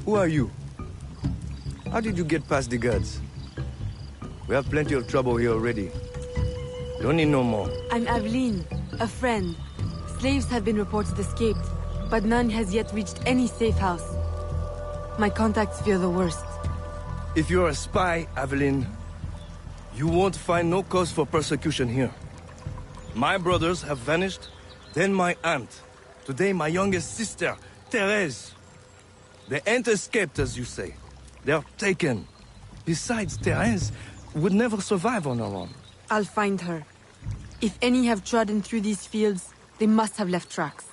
Who are you? How did you get past the guards? We have plenty of trouble here already. Don't need no more. I'm Aveline, a friend. Slaves have been reported escaped, but none has yet reached any safe house. My contacts fear the worst. If you're a spy, Aveline, you won't find no cause for persecution here. My brothers have vanished, then my aunt. Today my youngest sister, Therese. They ain't escaped, as you say. They're taken. Besides, Therese would never survive on her own. I'll find her. If any have trodden through these fields, they must have left tracks.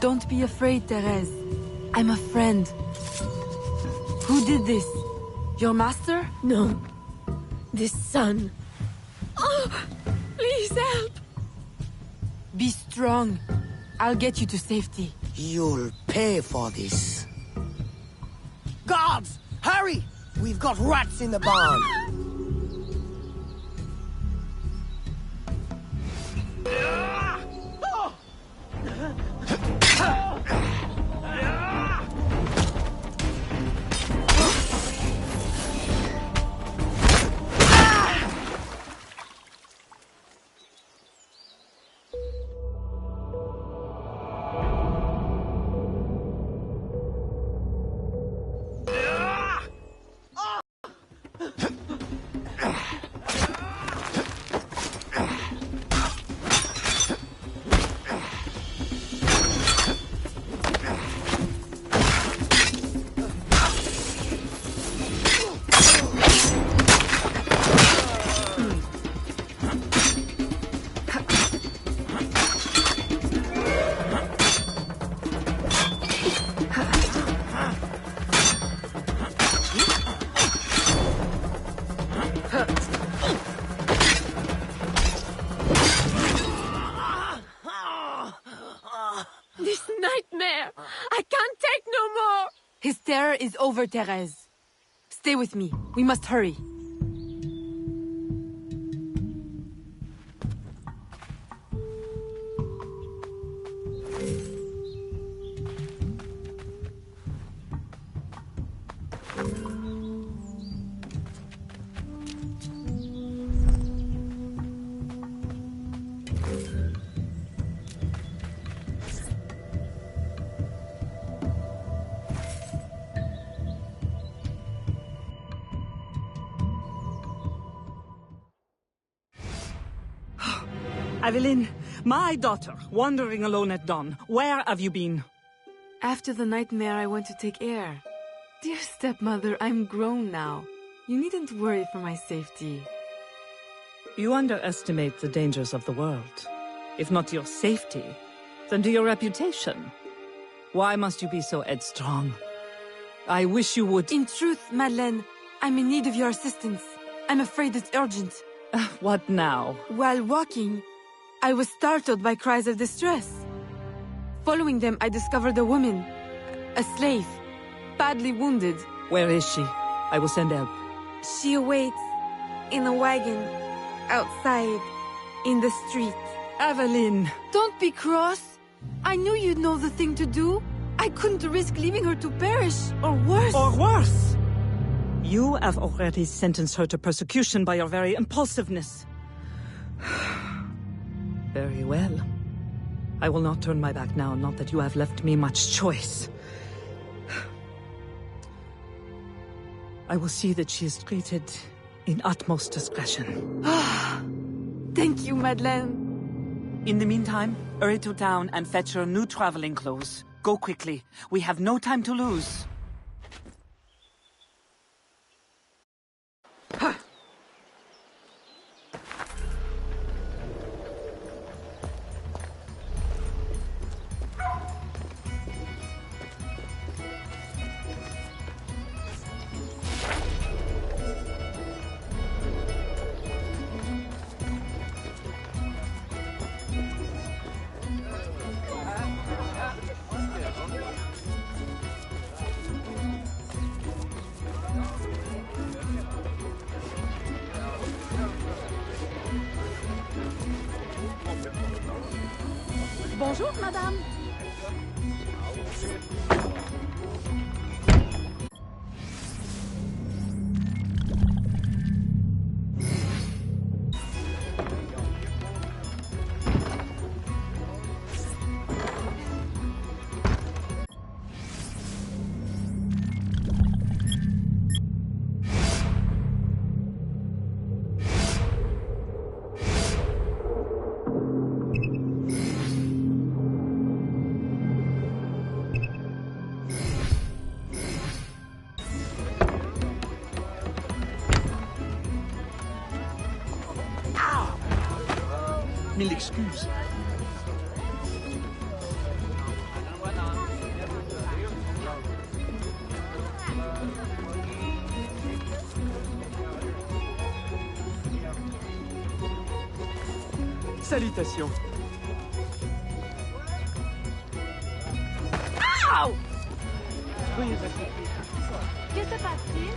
Don't be afraid, Therese. I'm a friend. Who did this? Your master? No. This son. Oh, please help. Be strong. I'll get you to safety. You'll pay for this. Guards! Hurry! We've got rats in the barn. This nightmare! I can't take no more! His terror is over, Therese. Stay with me. We must hurry. Evelyn, my daughter, wandering alone at dawn. Where have you been? After the nightmare, I went to take air. Dear stepmother, I'm grown now. You needn't worry for my safety. You underestimate the dangers of the world. If not to your safety, then to your reputation. Why must you be so headstrong? I wish you would— In truth, Madeleine, I'm in need of your assistance. I'm afraid it's urgent. What now? While walking, I was startled by cries of distress. Following them, I discovered a woman, a slave, badly wounded. Where is she? I will send help. She awaits in a wagon, outside, in the street. Evelyn! Don't be cross. I knew you'd know the thing to do. I couldn't risk leaving her to perish, or worse. Or worse! You have already sentenced her to persecution by your very impulsiveness. Very well. I will not turn my back now, not that you have left me much choice. I will see that she is treated in utmost discretion. Thank you, Madeleine. In the meantime, hurry to town and fetch her new traveling clothes. Go quickly. We have no time to lose. Bonjour, madame. Mille excuses. Salutations. Ow! Veuillez accepter. Que se passe-t-il?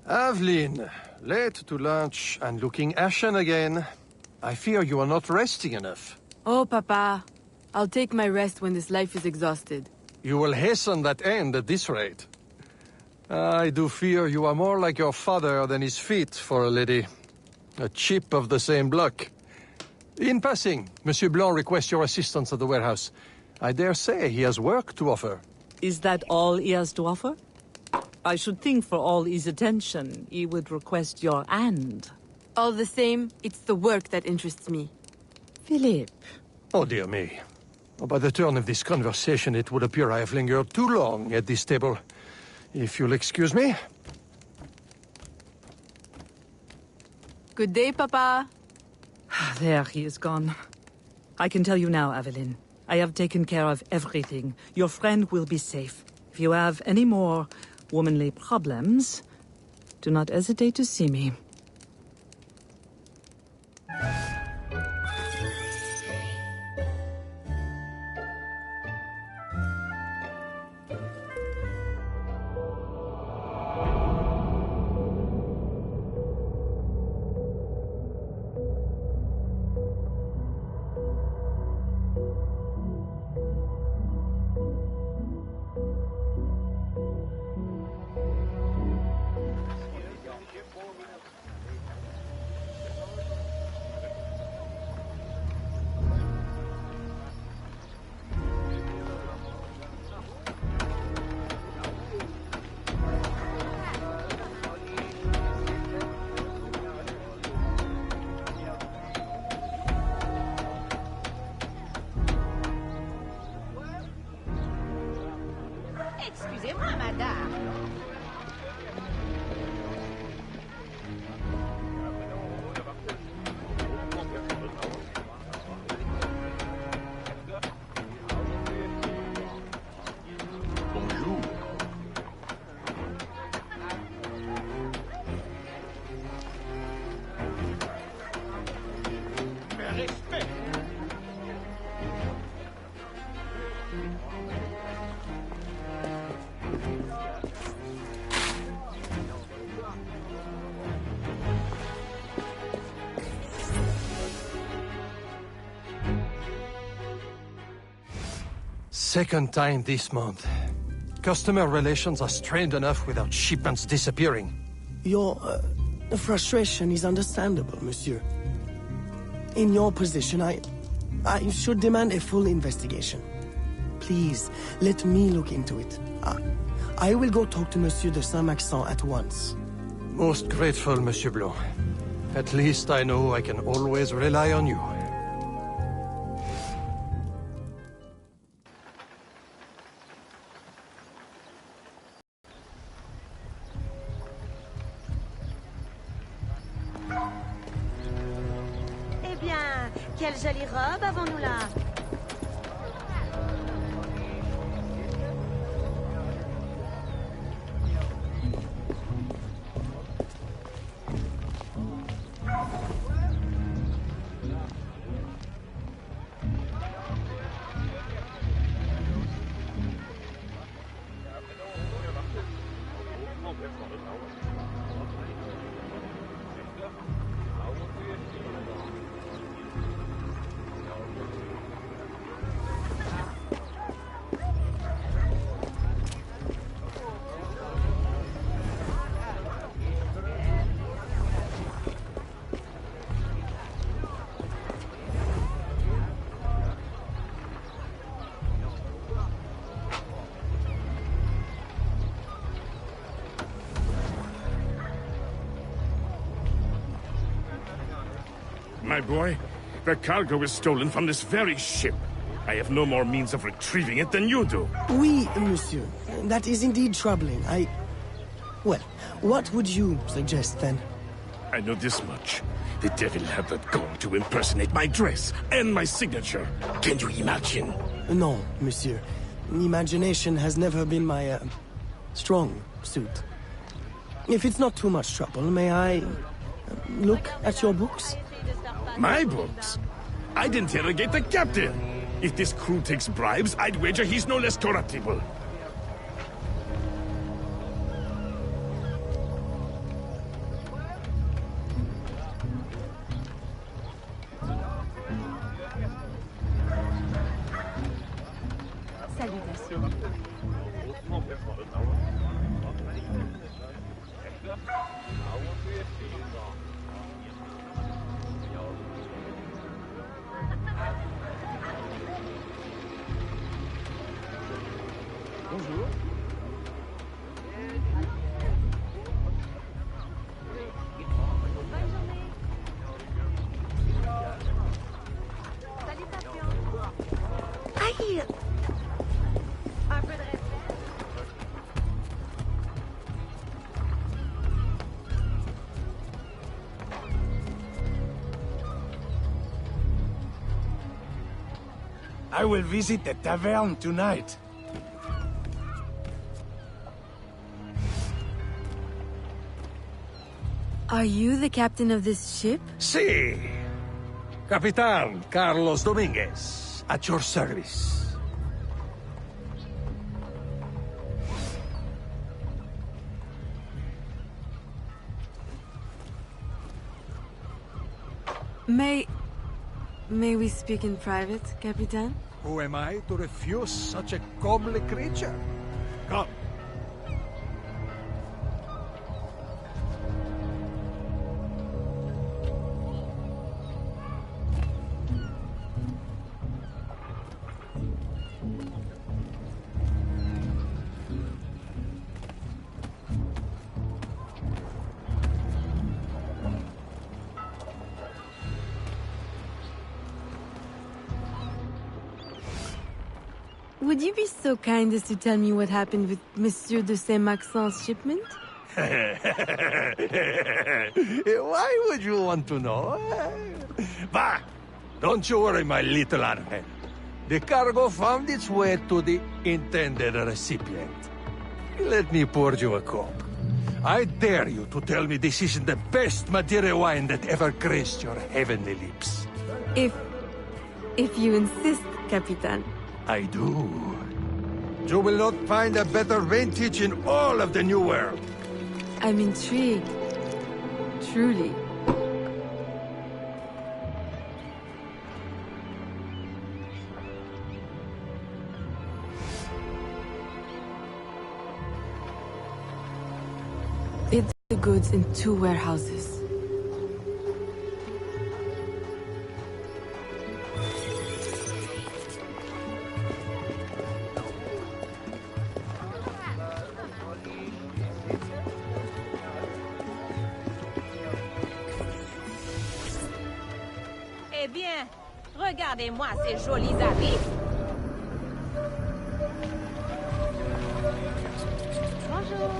Aveline, late to lunch and looking ashen again. I fear you are not resting enough. Oh, Papa. I'll take my rest when this life is exhausted. You will hasten that end at this rate. I do fear you are more like your father than is fit for a lady. A chip of the same block. In passing, Monsieur Blanc requests your assistance at the warehouse. I dare say he has work to offer. Is that all he has to offer? I should think for all his attention, he would request your hand. All the same, it's the work that interests me. Philippe. Oh, dear me. By the turn of this conversation, it would appear I have lingered too long at this table. If you'll excuse me. Good day, Papa. There, he is gone. I can tell you now, Evelyn. I have taken care of everything. Your friend will be safe. If you have any more womanly problems, do not hesitate to see me. Excusez-moi, madame. Bonjour. Mais respect. Second time this month. Customer relations are strained enough without shipments disappearing. Your frustration is understandable, monsieur. In your position, I should demand a full investigation. Please, let me look into it. I will go talk to Monsieur de Saint-Maxent at once. Most grateful, Monsieur Blanc. At least I know I can always rely on you. Eh bien, quelle jolie robe avons-nous là? My boy, the cargo was stolen from this very ship. I have no more means of retrieving it than you do. Oui, monsieur. That is indeed troubling. Well, what would you suggest then? I know this much. The devil had that gall to impersonate my dress and my signature. Can you imagine? No, monsieur. Imagination has never been my, strong suit. If it's not too much trouble, may I look at your books? My books? I'd interrogate the captain. If this crew takes bribes, I'd wager he's no less corruptible. Salutations. Bonjour. Aïe! Un peu de respect. I will visit the tavern tonight. Are you the captain of this ship? Sí. Capitán Carlos Dominguez, at your service. May we speak in private, Capitan? Who am I to refuse such a comely creature? Come. Would you be so kind as to tell me what happened with Monsieur de Saint-Maxent's shipment? Why would you want to know? Bah! Don't you worry, my little Arne. The cargo found its way to the intended recipient. Let me pour you a cup. I dare you to tell me this isn't the best Madeira wine that ever graced your heavenly lips. If you insist, Capitan. I do. You will not find a better vintage in all of the New World. I'm intrigued. Truly. Hid the goods in 2 warehouses. Eh bien, regardez-moi ces jolis habits. Bonjour.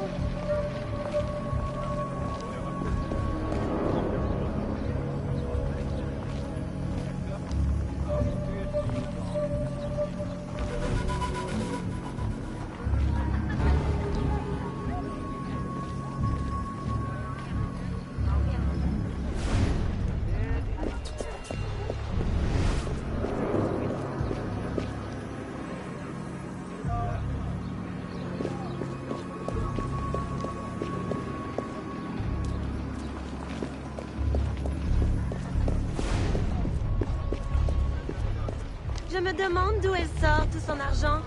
Je me demande d'où elle sort tout son argent.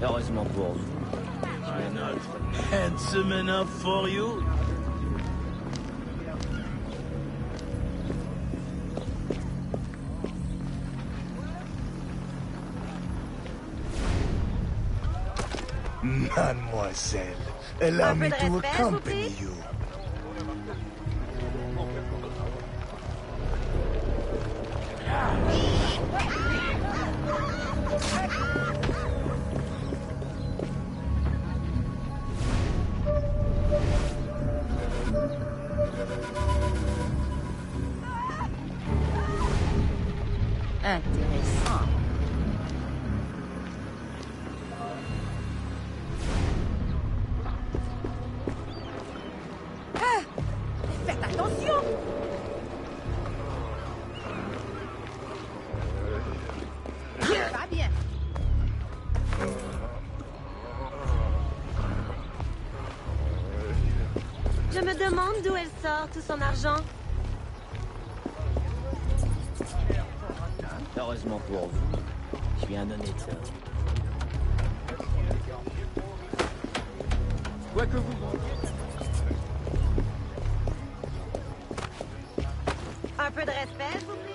Heureusement pour vous. I'm not handsome enough for you. Mademoiselle, allow me to accompany you. Intéressant. Ah! Faites attention! Va bien. Je me demande d'où elle sort tout son argent. Heureusement pour vous, je suis un honnête homme. Quoi que vous vendiez. Un peu de respect, s'il vous plaît.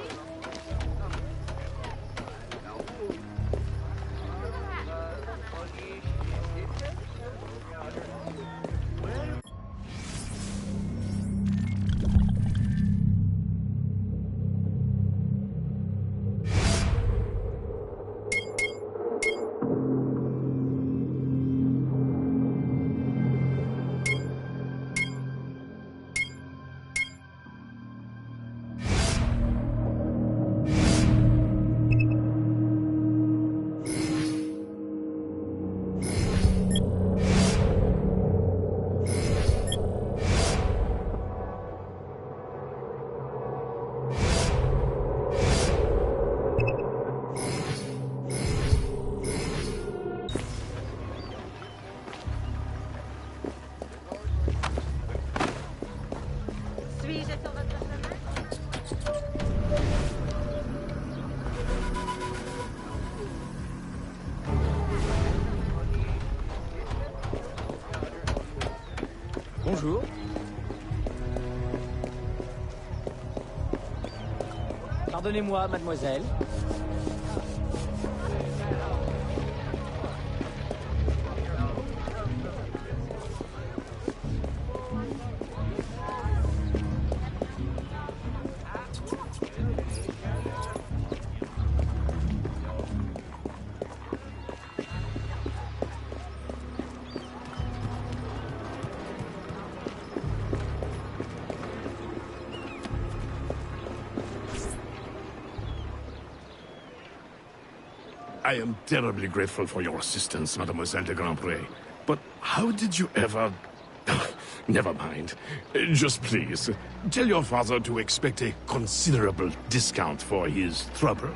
Bonjour. Pardonnez-moi, mademoiselle. I am terribly grateful for your assistance, Mademoiselle de Grandpré. But how did you ever... Never mind. Just please, tell your father to expect a considerable discount for his trouble.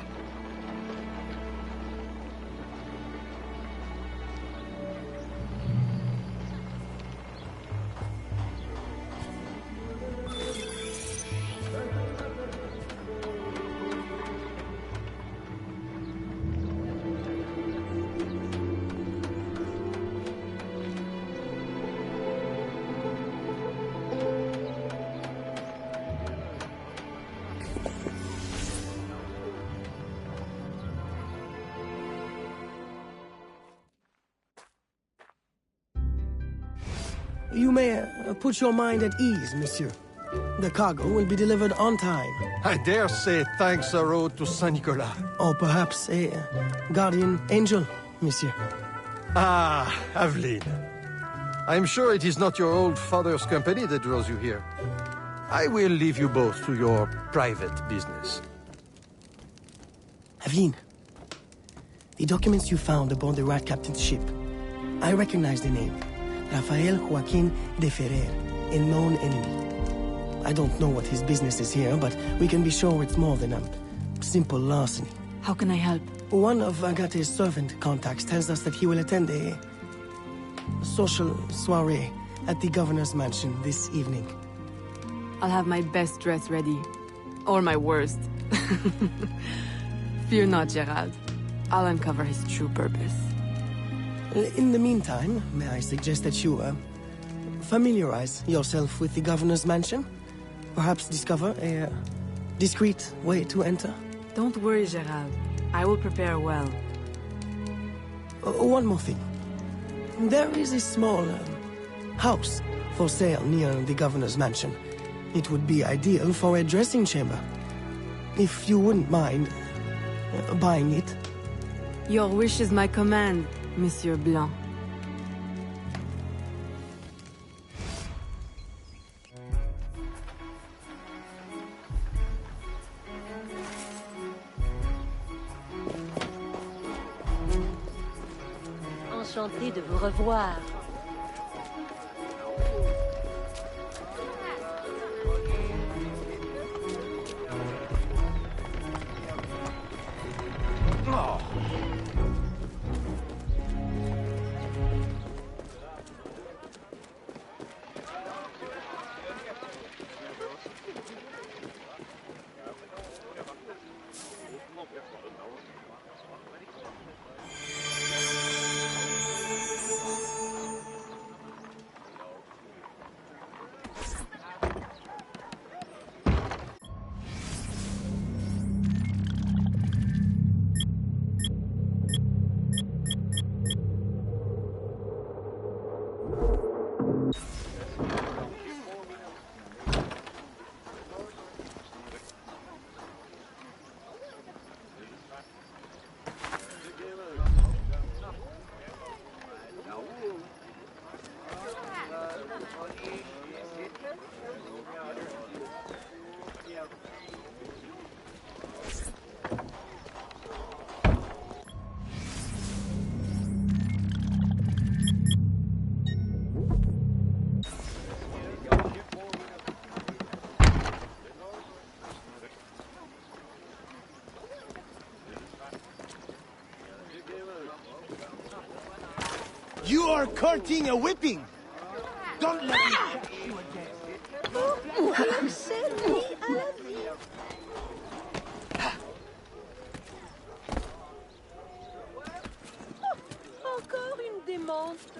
You may put your mind at ease, monsieur. The cargo will be delivered on time. I dare say thanks are owed to Saint Nicolas. Or perhaps a guardian angel, monsieur. Ah, Aveline. I'm sure it is not your old father's company that draws you here. I will leave you both to your private business. Aveline, the documents you found aboard the Rat Captain's ship. I recognize the name. Rafael Joaquin de Ferrer, a known enemy. I don't know what his business is here, but we can be sure it's more than a simple larceny. How can I help? One of Agate's servant contacts tells us that he will attend a social soiree at the governor's mansion this evening. I'll have my best dress ready. Or my worst. Fear not, Gerald. I'll uncover his true purpose. In the meantime, may I suggest that you, familiarize yourself with the governor's mansion? Perhaps discover a discreet way to enter? Don't worry, Gerald. I will prepare well. One more thing. There is a small house for sale near the governor's mansion. It would be ideal for a dressing chamber. If you wouldn't mind buying it. Your wish is my command, Monsieur Blanc. Enchantée de vous revoir. You are courting a whipping! Don't let me catch you again! Encore une démontre.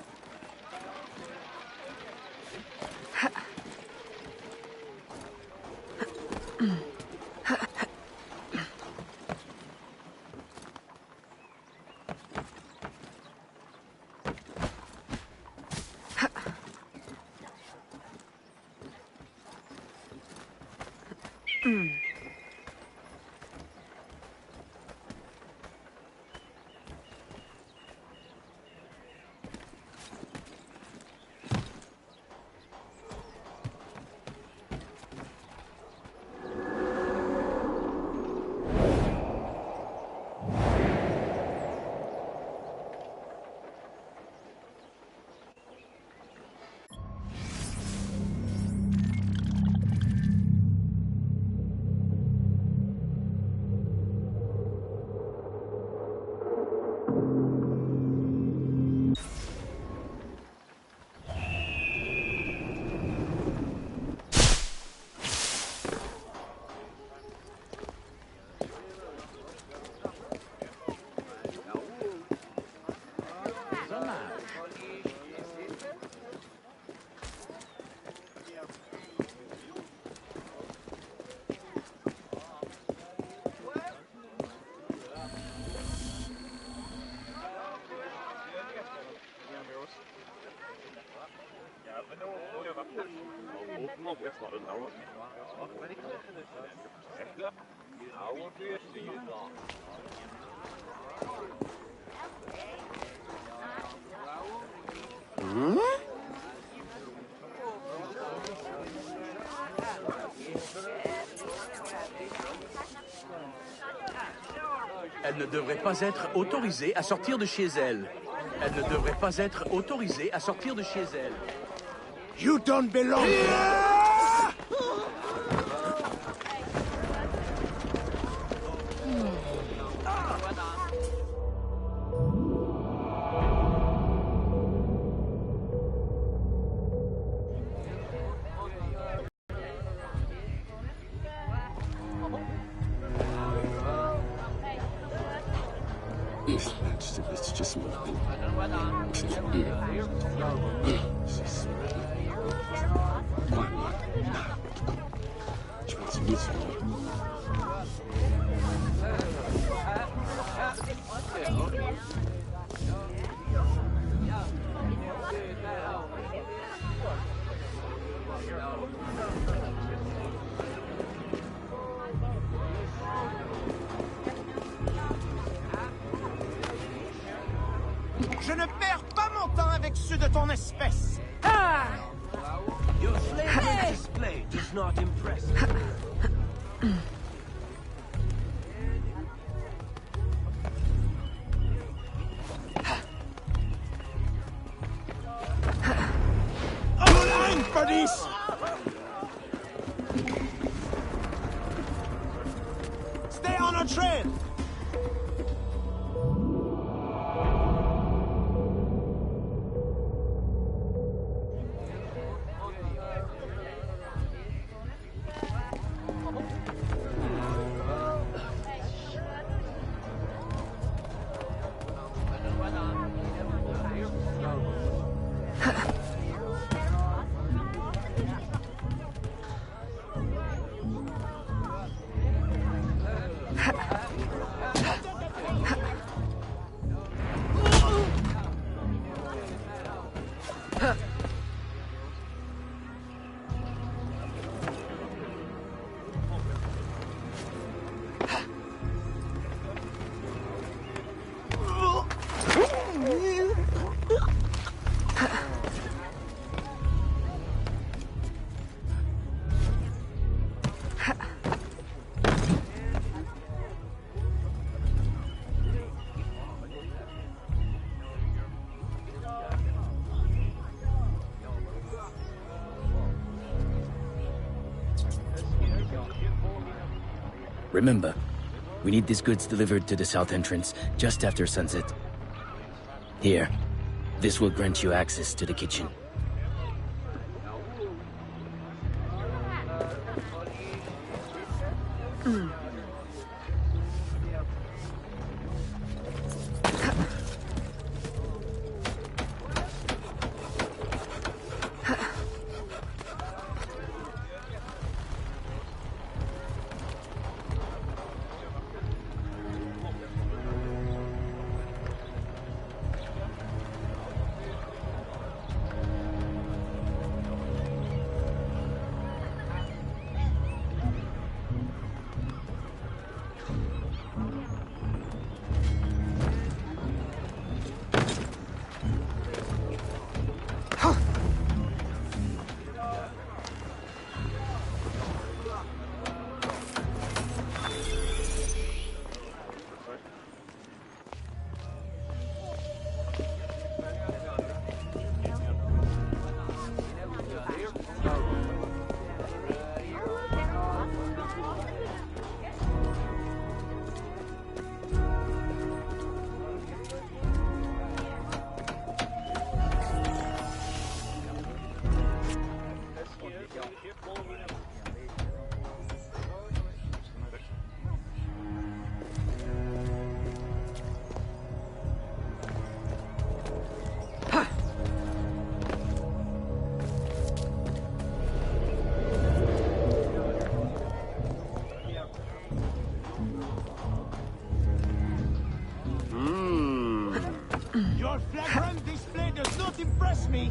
Elle ne devrait pas être autorisée à sortir de chez elle. Elle ne devrait pas être autorisée à sortir de chez elle. You don't belong here! It's just Je ne perds pas mon temps avec ceux de ton espèce. Your flaming display does not impress me. I'm for this! Stay on our trail! Remember, we need these goods delivered to the south entrance just after sunset. Here, this will grant you access to the kitchen. me.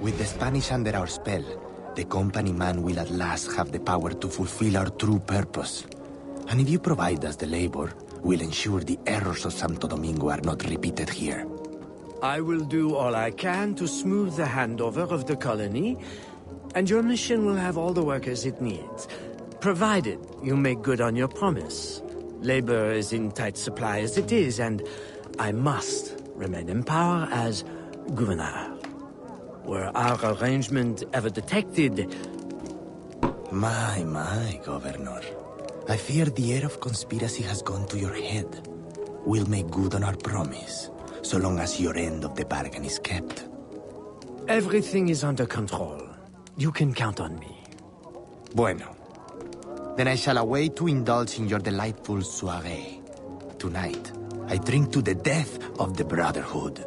With the Spanish under our spell, the company man will at last have the power to fulfill our true purpose. And if you provide us the labor, we'll ensure the errors of Santo Domingo are not repeated here. I will do all I can to smooth the handover of the colony, and your mission will have all the workers it needs, provided you make good on your promise. Labor is in tight supply as it is, and I must remain in power as governor. Were our arrangement ever detected... My, Governor. I fear the air of conspiracy has gone to your head. We'll make good on our promise, so long as your end of the bargain is kept. Everything is under control. You can count on me. Bueno. Then I shall await to indulge in your delightful soirée. Tonight, I drink to the death of the Brotherhood.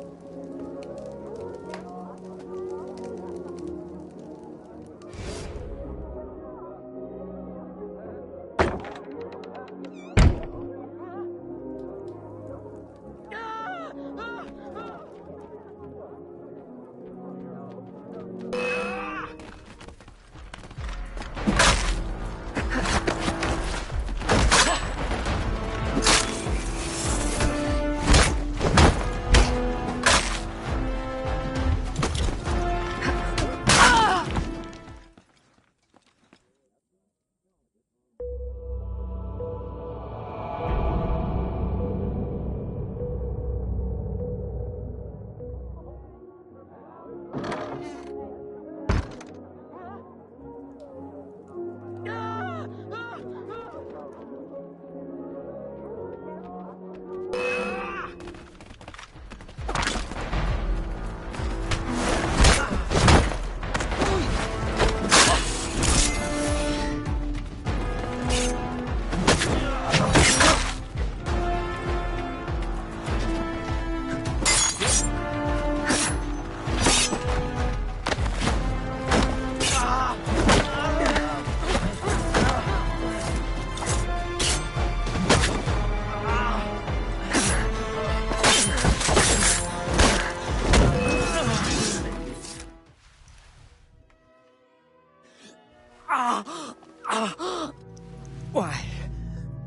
Why?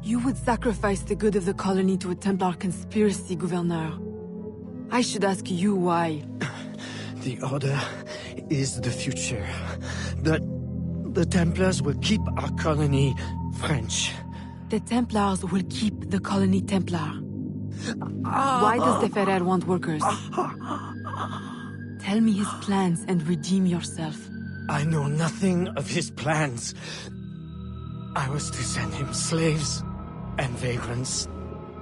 You would sacrifice the good of the colony to a Templar conspiracy, Gouverneur. I should ask you why. The Order is the future. The Templars will keep our colony French. The Templars will keep the colony Templar. Why does the Ferrer want workers? Tell me his plans and redeem yourself. I know nothing of his plans. I was to send him slaves and vagrants.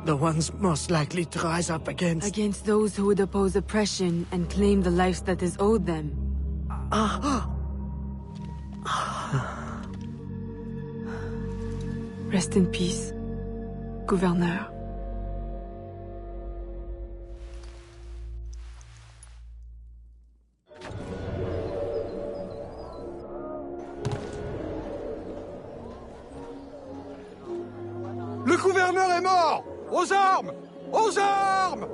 The ones most likely to rise up against... Against those who would oppose oppression and claim the life that is owed them. Rest in peace, gouverneur. Le gouverneur est mort! Aux armes! Aux armes!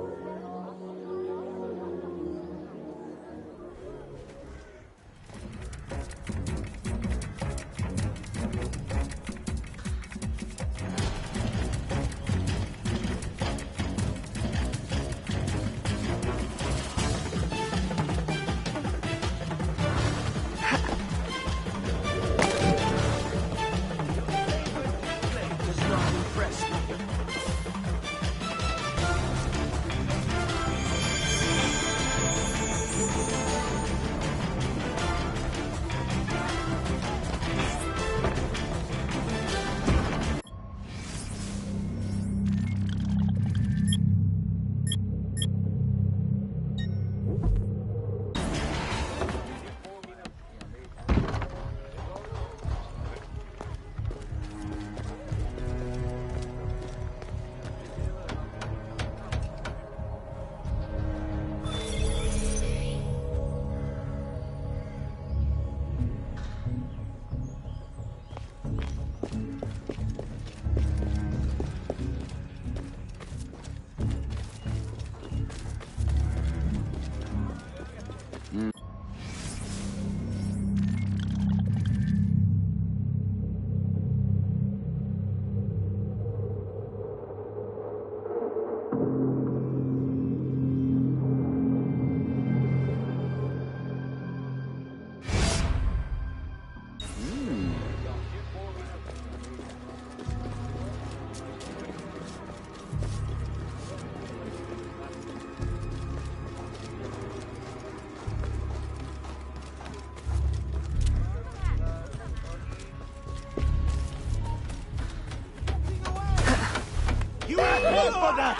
For that!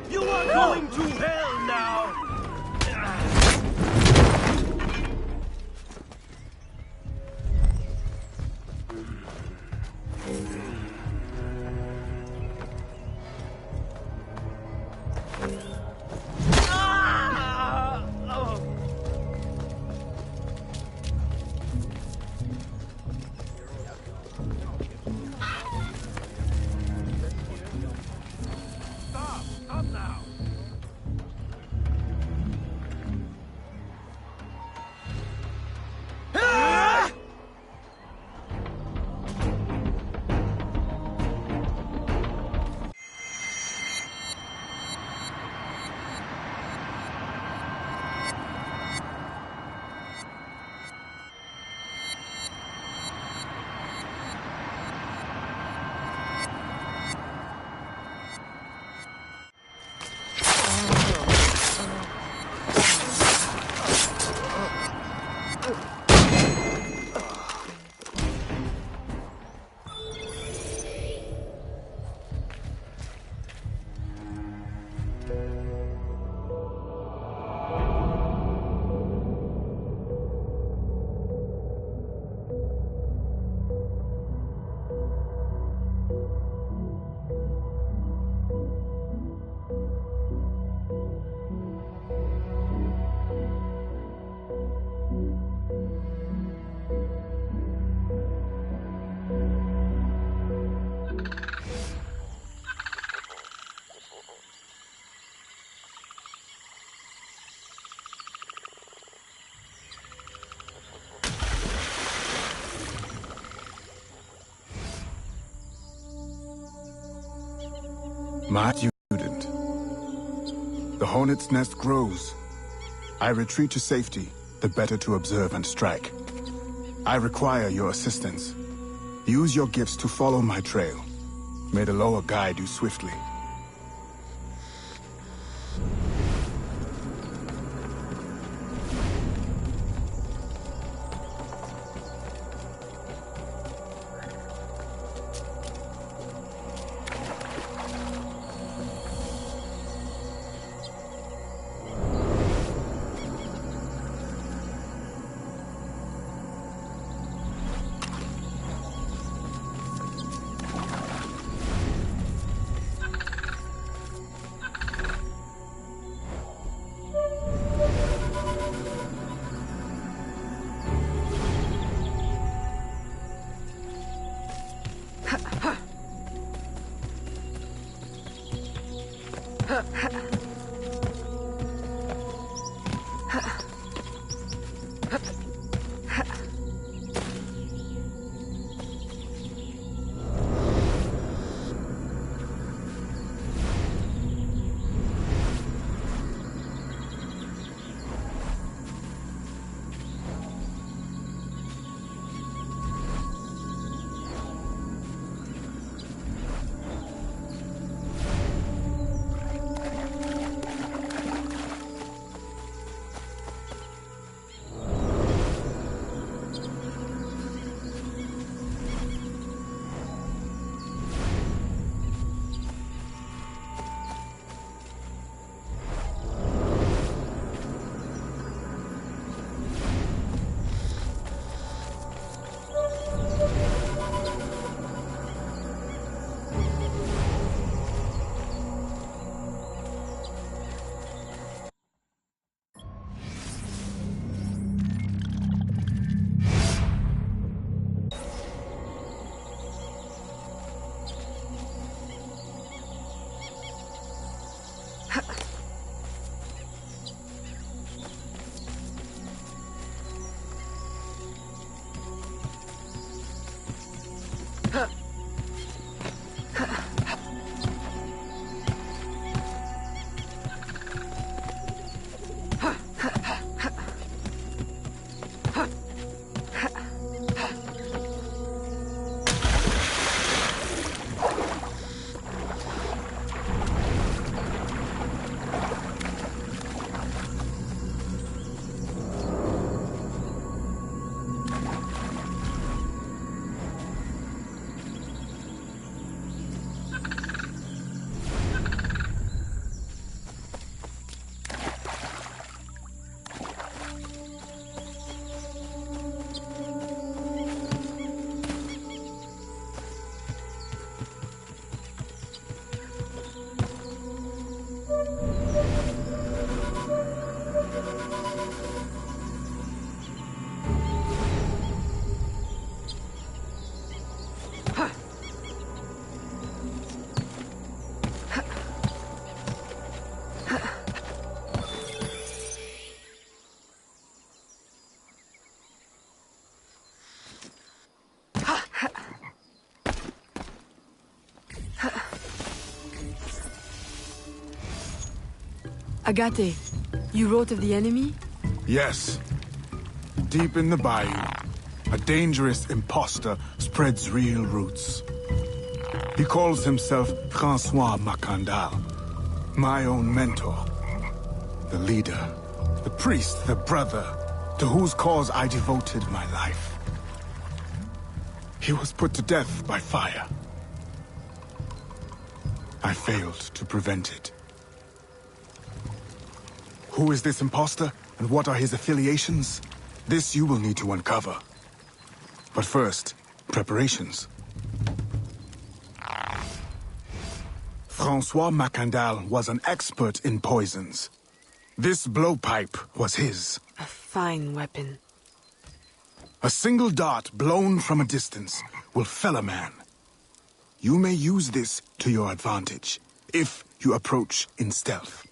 You are going to hell now! My student. The hornet's nest grows. I retreat to safety, the better to observe and strike. I require your assistance. Use your gifts to follow my trail. May the lower guide you swiftly. Agate, you wrote of the enemy? Yes. Deep in the bayou, a dangerous imposter spreads real roots. He calls himself Francois Macandal, my own mentor. The leader, the priest, the brother, to whose cause I devoted my life. He was put to death by fire. I failed to prevent it. Who is this imposter, and what are his affiliations? This you will need to uncover. But first, preparations. Francois Macandal was an expert in poisons. This blowpipe was his. A fine weapon. A single dart blown from a distance will fell a man. You may use this to your advantage, if you approach in stealth.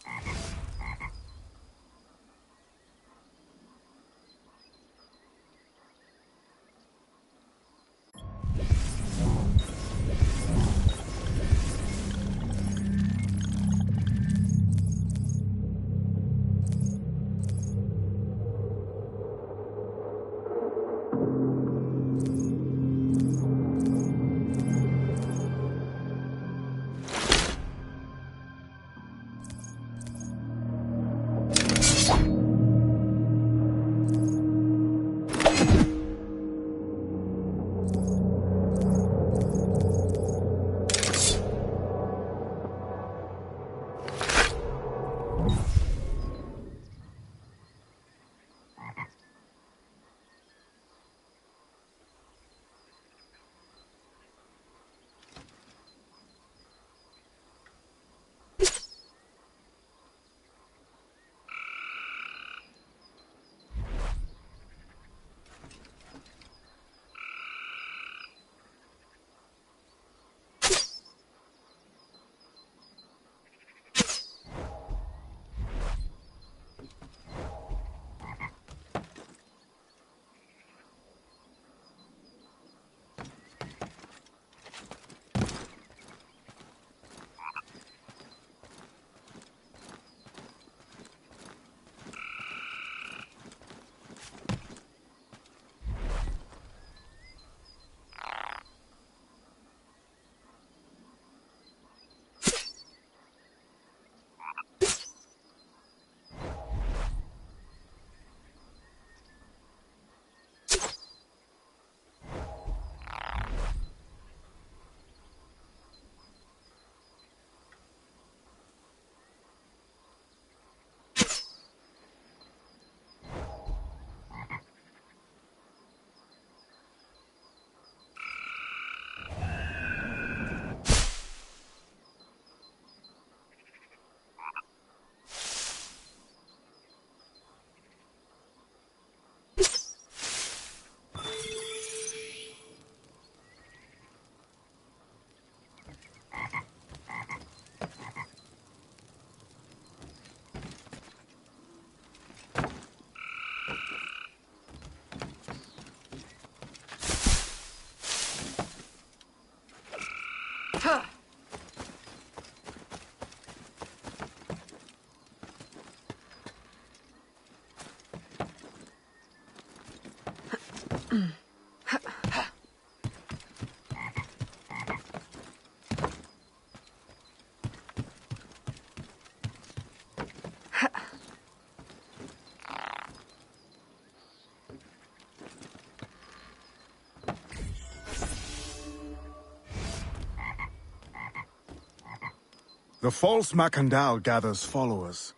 The false Macandal gathers followers.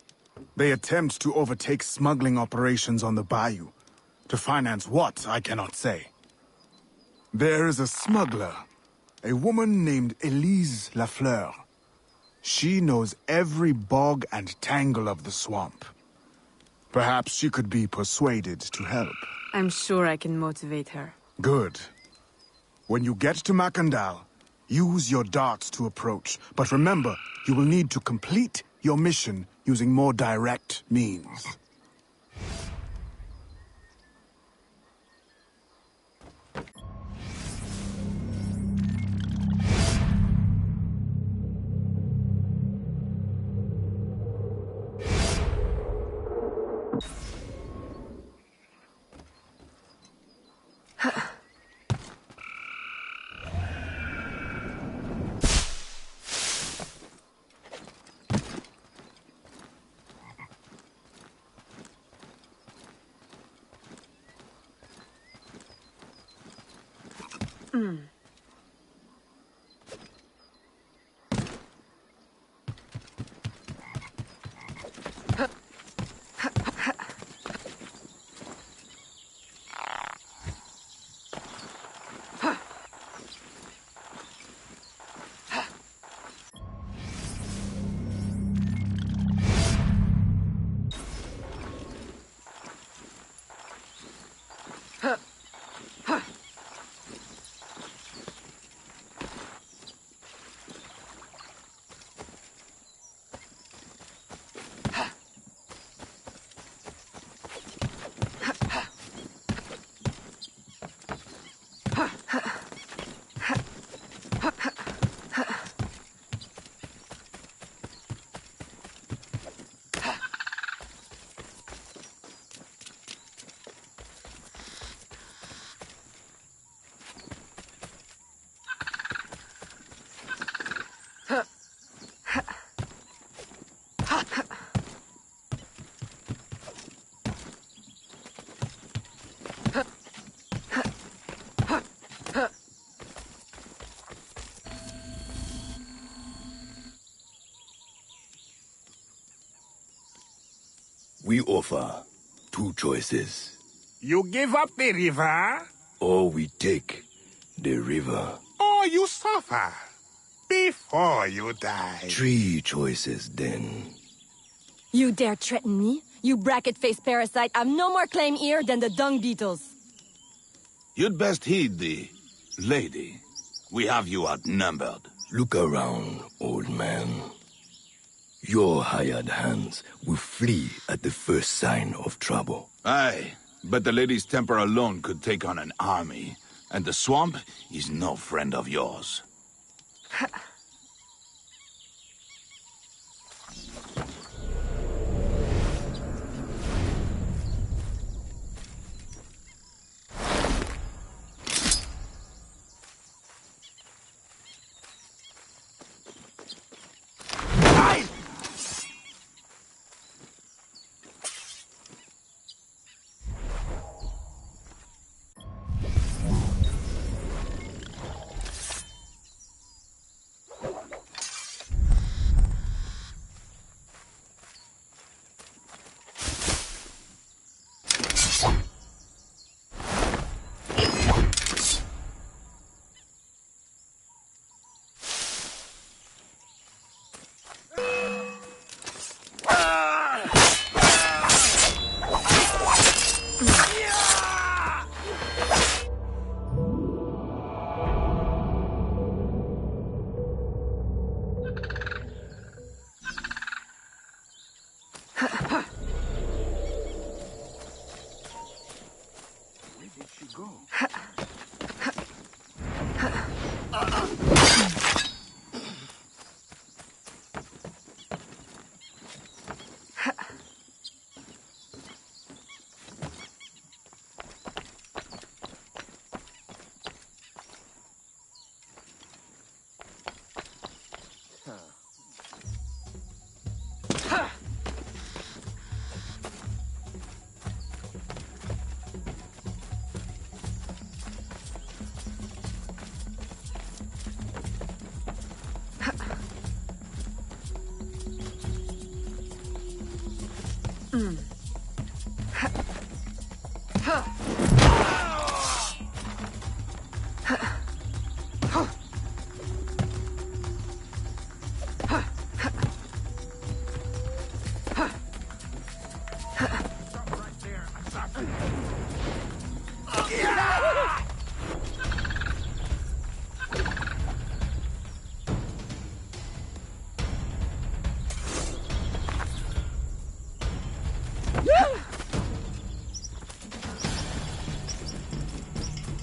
They attempt to overtake smuggling operations on the bayou. To finance what, I cannot say. There is a smuggler, a woman named Elise Lafleur. She knows every bog and tangle of the swamp. Perhaps she could be persuaded to help. I'm sure I can motivate her. Good. When you get to Macandal, use your darts to approach. But remember, you will need to complete your mission using more direct means. We offer two choices. You give up the river? Or we take the river. Or you suffer before you die. Three choices, then. You dare threaten me? You bracket-faced parasite, I've no more claim here than the dung beetles. You'd best heed the lady. We have you outnumbered. Look around, old man. Your hired hands will flee at the first sign of trouble. Aye, but the lady's temper alone could take on an army. And the swamp is no friend of yours.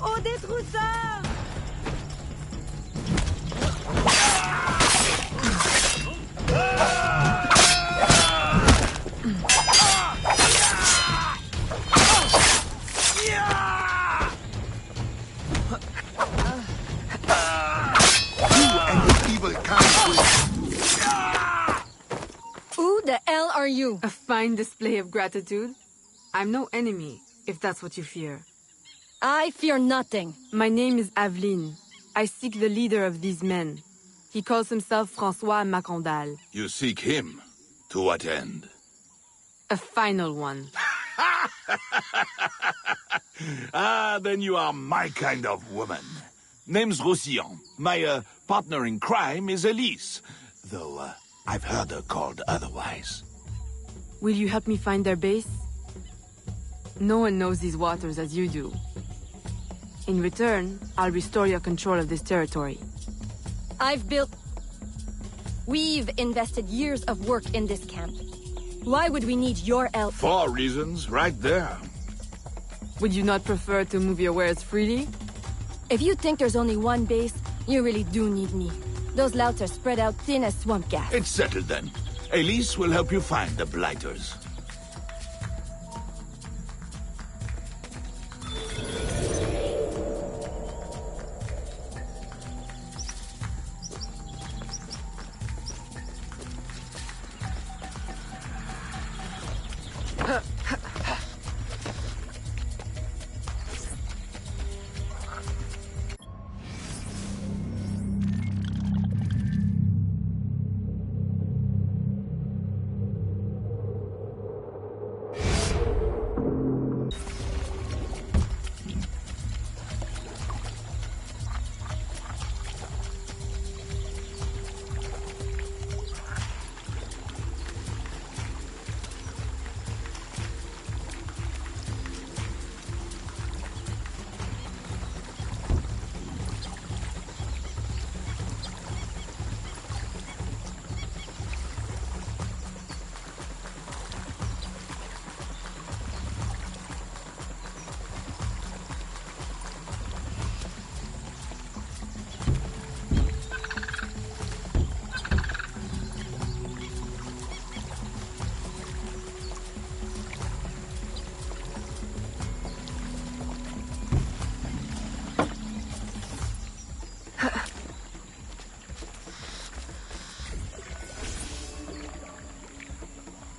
Au détrousseur! Who the hell are you? A fine display of gratitude. I'm no enemy, if that's what you fear. I fear nothing. My name is Aveline. I seek the leader of these men. He calls himself François Macandal. You seek him? To what end? A final one. Ah, then you are my kind of woman. Name's Roussillon. My partner in crime is Elise. Though I've heard her called otherwise. Will you help me find their base? No one knows these waters as you do. In return, I'll restore your control of this territory. We've invested years of work in this camp. Why would we need your help? 4 reasons, right there. Would you not prefer to move your wares freely? If you think there's only one base, you really do need me. Those louts are spread out thin as swamp gas. It's settled then. Elise will help you find the blighters.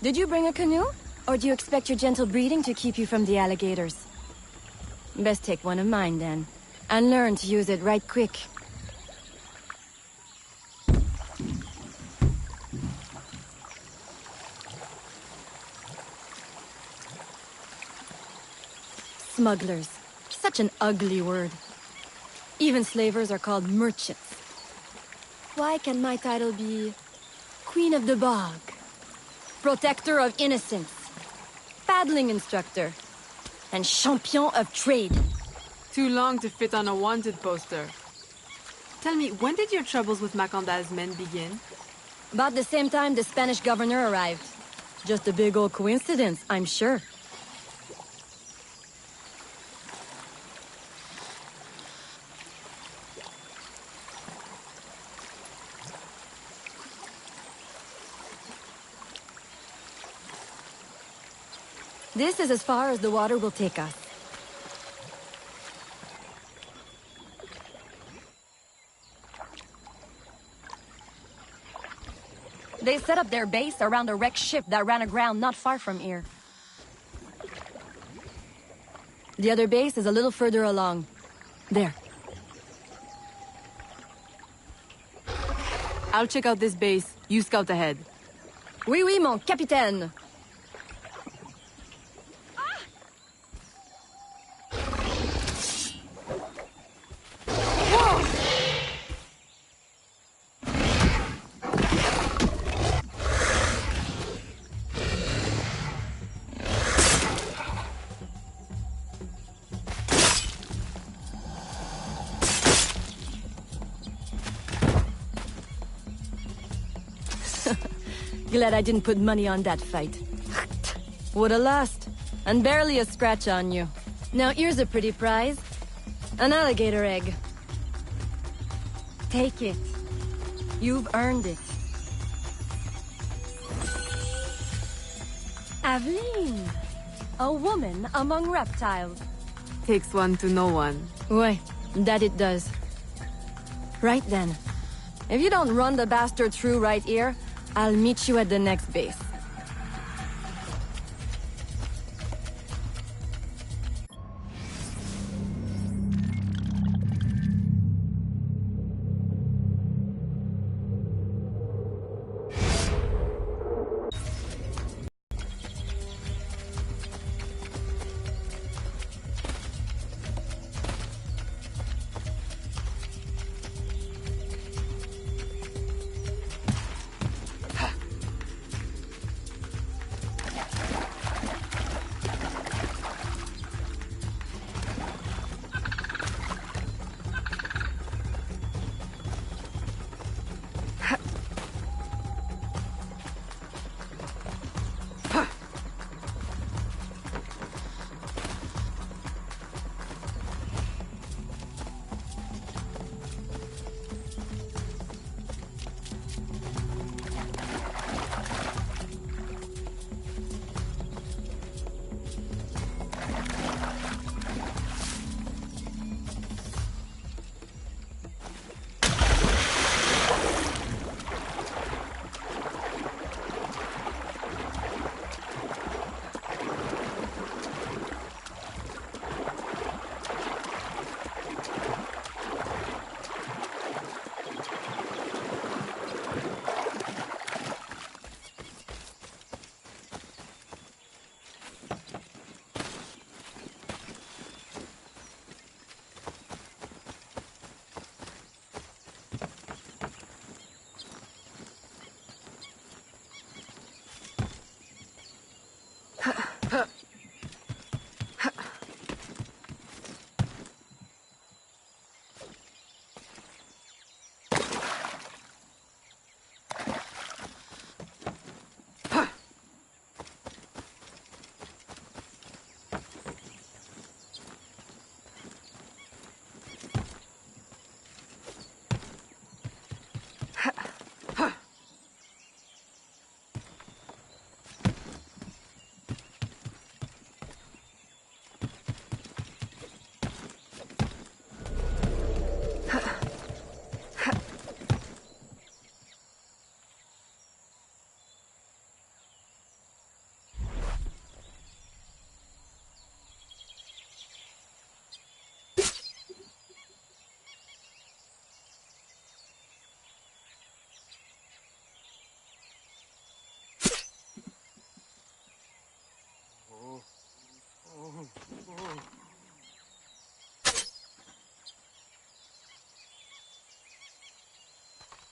Did you bring a canoe? Or do you expect your gentle breeding to keep you from the alligators? Best take one of mine then. And learn to use it right quick. Smugglers. Such an ugly word. Even slavers are called merchants. Why can my title be Queen of the Bog? Protector of Innocence, paddling instructor, and champion of trade. Too long to fit on a wanted poster. Tell me, when did your troubles with Macandal's men begin? About the same time the Spanish governor arrived. Just a big old coincidence, I'm sure. This is as far as the water will take us. They set up their base around a wrecked ship that ran aground not far from here. The other base is a little further along. There. I'll check out this base. You scout ahead. Oui, oui, mon capitaine. Glad I didn't put money on that fight. Woulda lost. And barely a scratch on you. Now here's a pretty prize. An alligator egg. Take it. You've earned it. Aveline. A woman among reptiles. Takes one to know one. Ouais, that it does. Right then. If you don't run the bastard through right here, I'll meet you at the next base.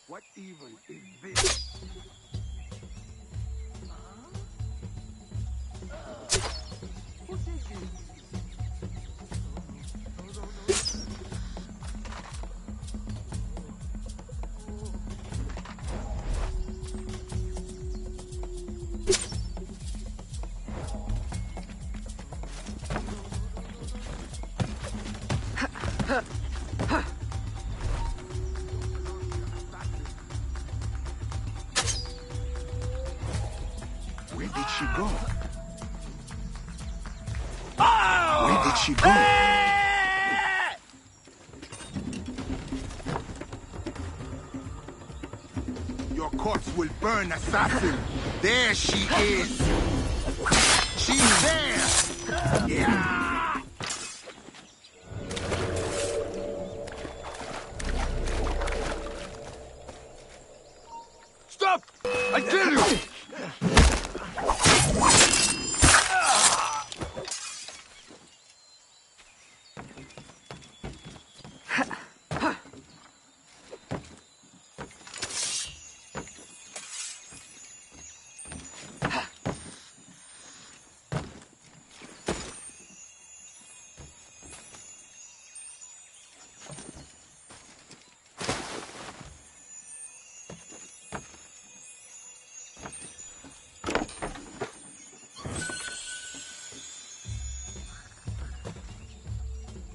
What even is this? Where did she go? Where did she go? Your corpse will burn, assassin. There she is. She's there. Yeah. Stop! I tell you!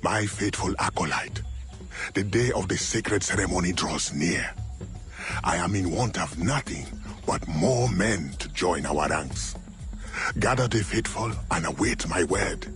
My faithful acolyte, the day of the sacred ceremony draws near. I am in want of nothing but more men to join our ranks. Gather the faithful and await my word.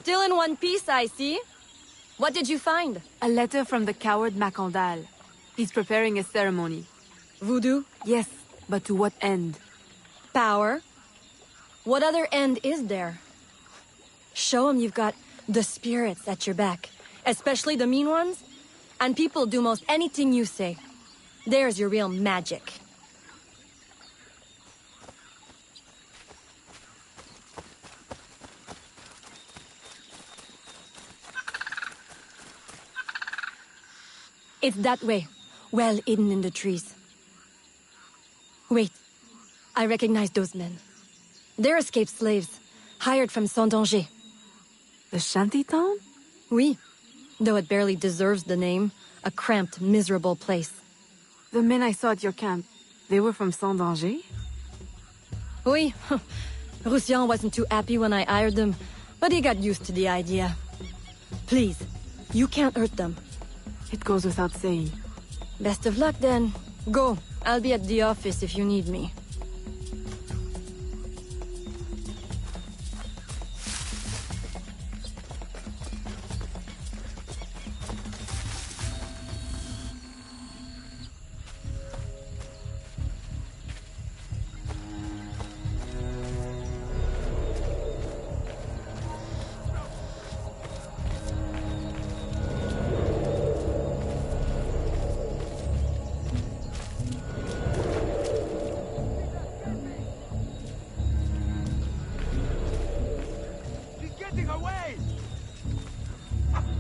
Still in one piece, I see. What did you find? A letter from the coward Macandal. He's preparing a ceremony. Voodoo? Yes, but to what end? Power? What other end is there? Show him you've got the spirits at your back, especially the mean ones, and people do most anything you say. There's your real magic. It's that way, well hidden in the trees. Wait, I recognize those men. They're escaped slaves, hired from Saint-Danger. The shantytown? Oui, though it barely deserves the name. A cramped, miserable place. The men I saw at your camp, they were from Saint-Danger? Oui, Roussillon wasn't too happy when I hired them, but he got used to the idea. Please, you can't hurt them. It goes without saying. Best of luck then. Go. I'll be at the office if you need me.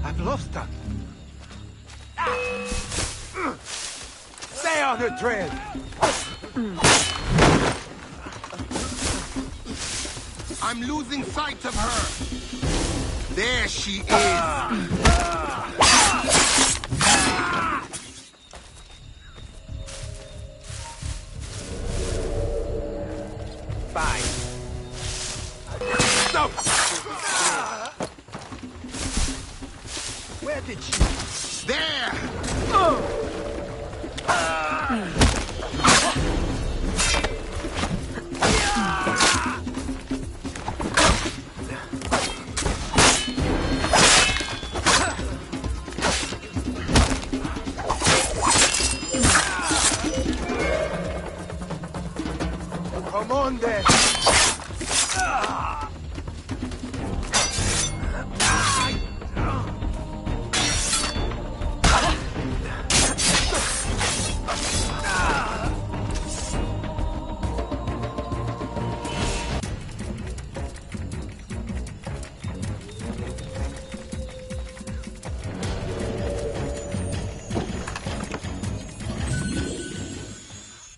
I've lost her. Stay on her trail. I'm losing sight of her. There she is. Fine. Stop! Where did she? There! Come on then.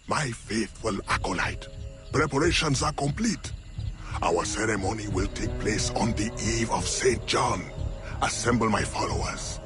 My faithful acolyte, preparations are complete. Our ceremony will take place on the eve of St. John. Assemble my followers.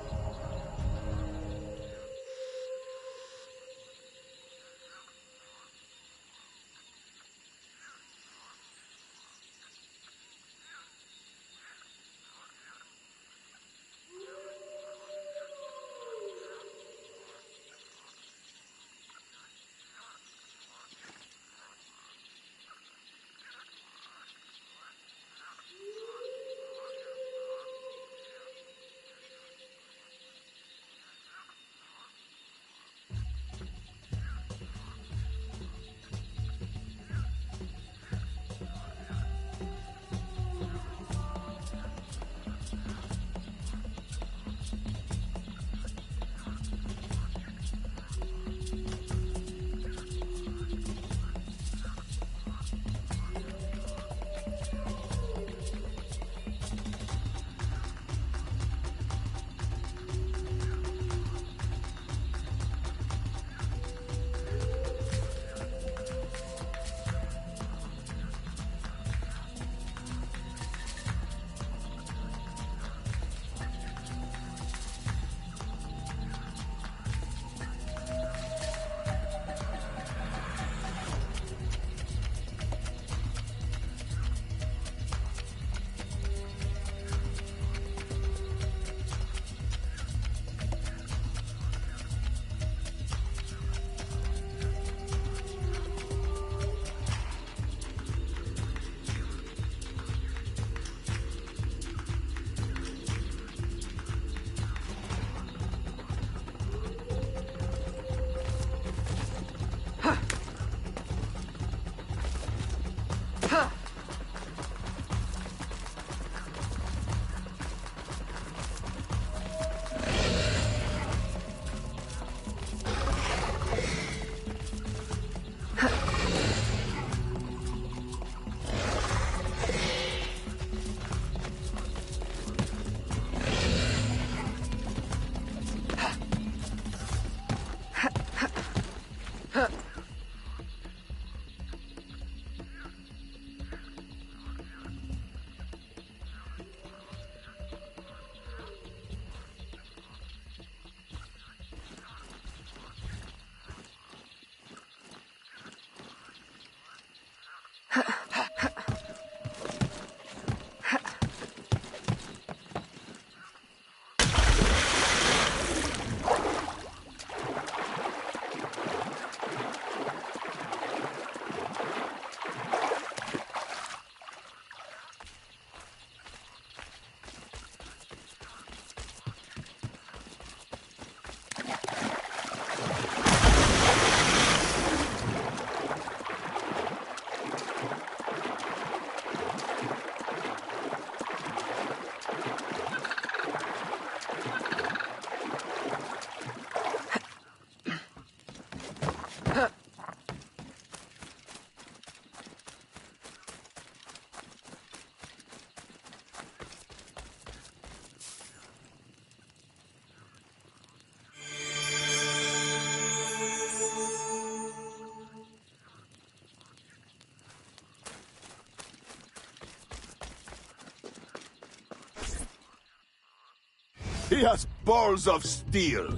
He has balls of steel.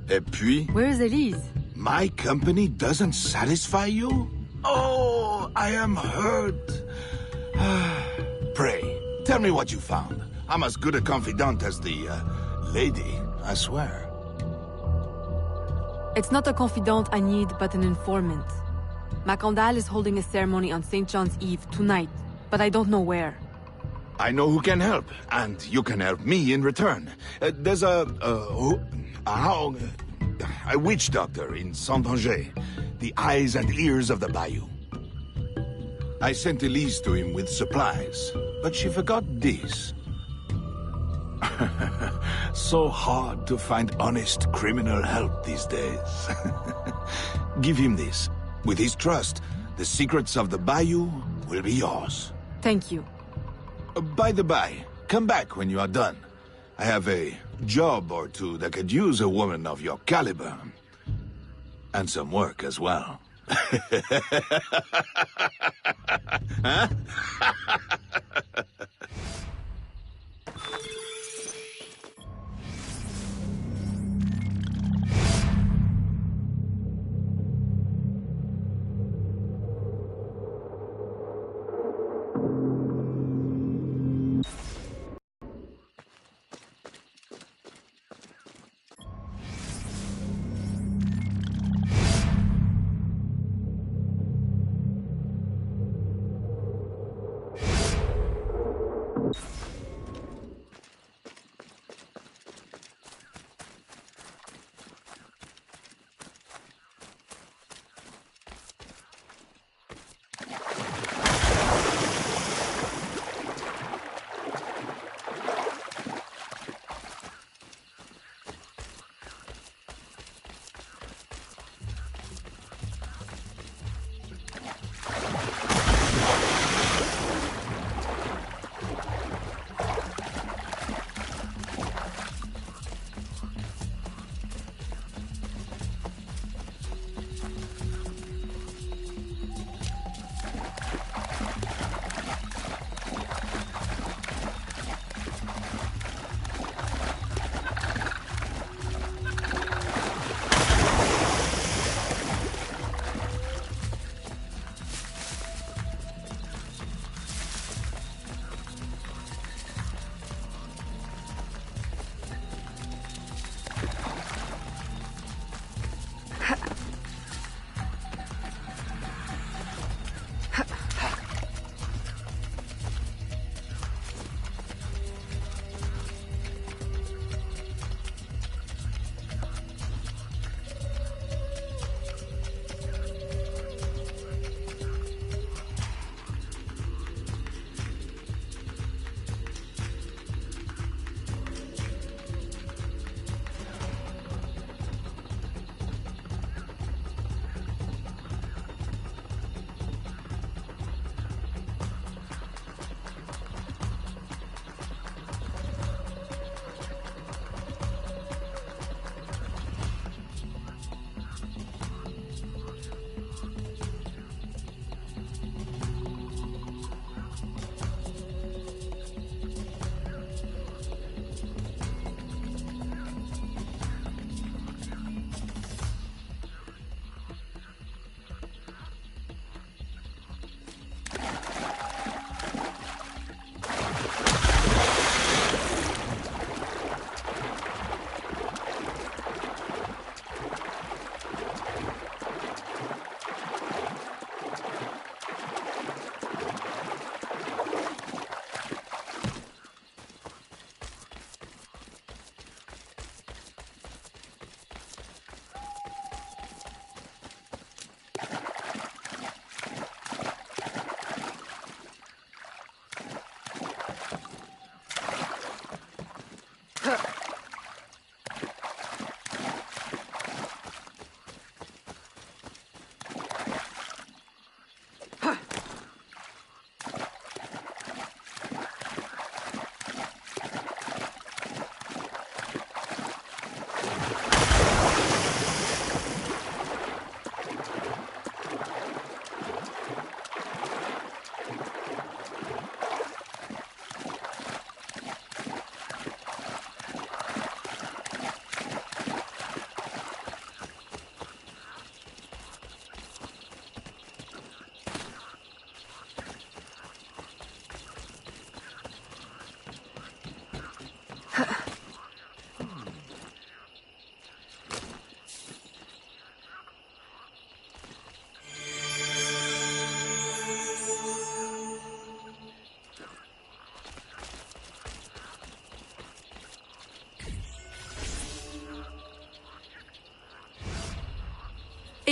Et puis? Where is Elise? My company doesn't satisfy you? Oh, I am hurt. Pray, tell me what you found. I'm as good a confidant as the, lady, I swear. It's not a confidant I need, but an informant. Macandal is holding a ceremony on St. John's Eve tonight, but I don't know where. I know who can help, and you can help me in return. There's a witch doctor in Saint-Anger, the eyes and ears of the bayou. I sent Elise to him with supplies, but she forgot this. So hard to find honest criminal help these days. Give him this. With his trust, the secrets of the bayou will be yours. Thank you. By the by, come back when you are done. I have a job or two that could use a woman of your caliber. And some work as well. Huh?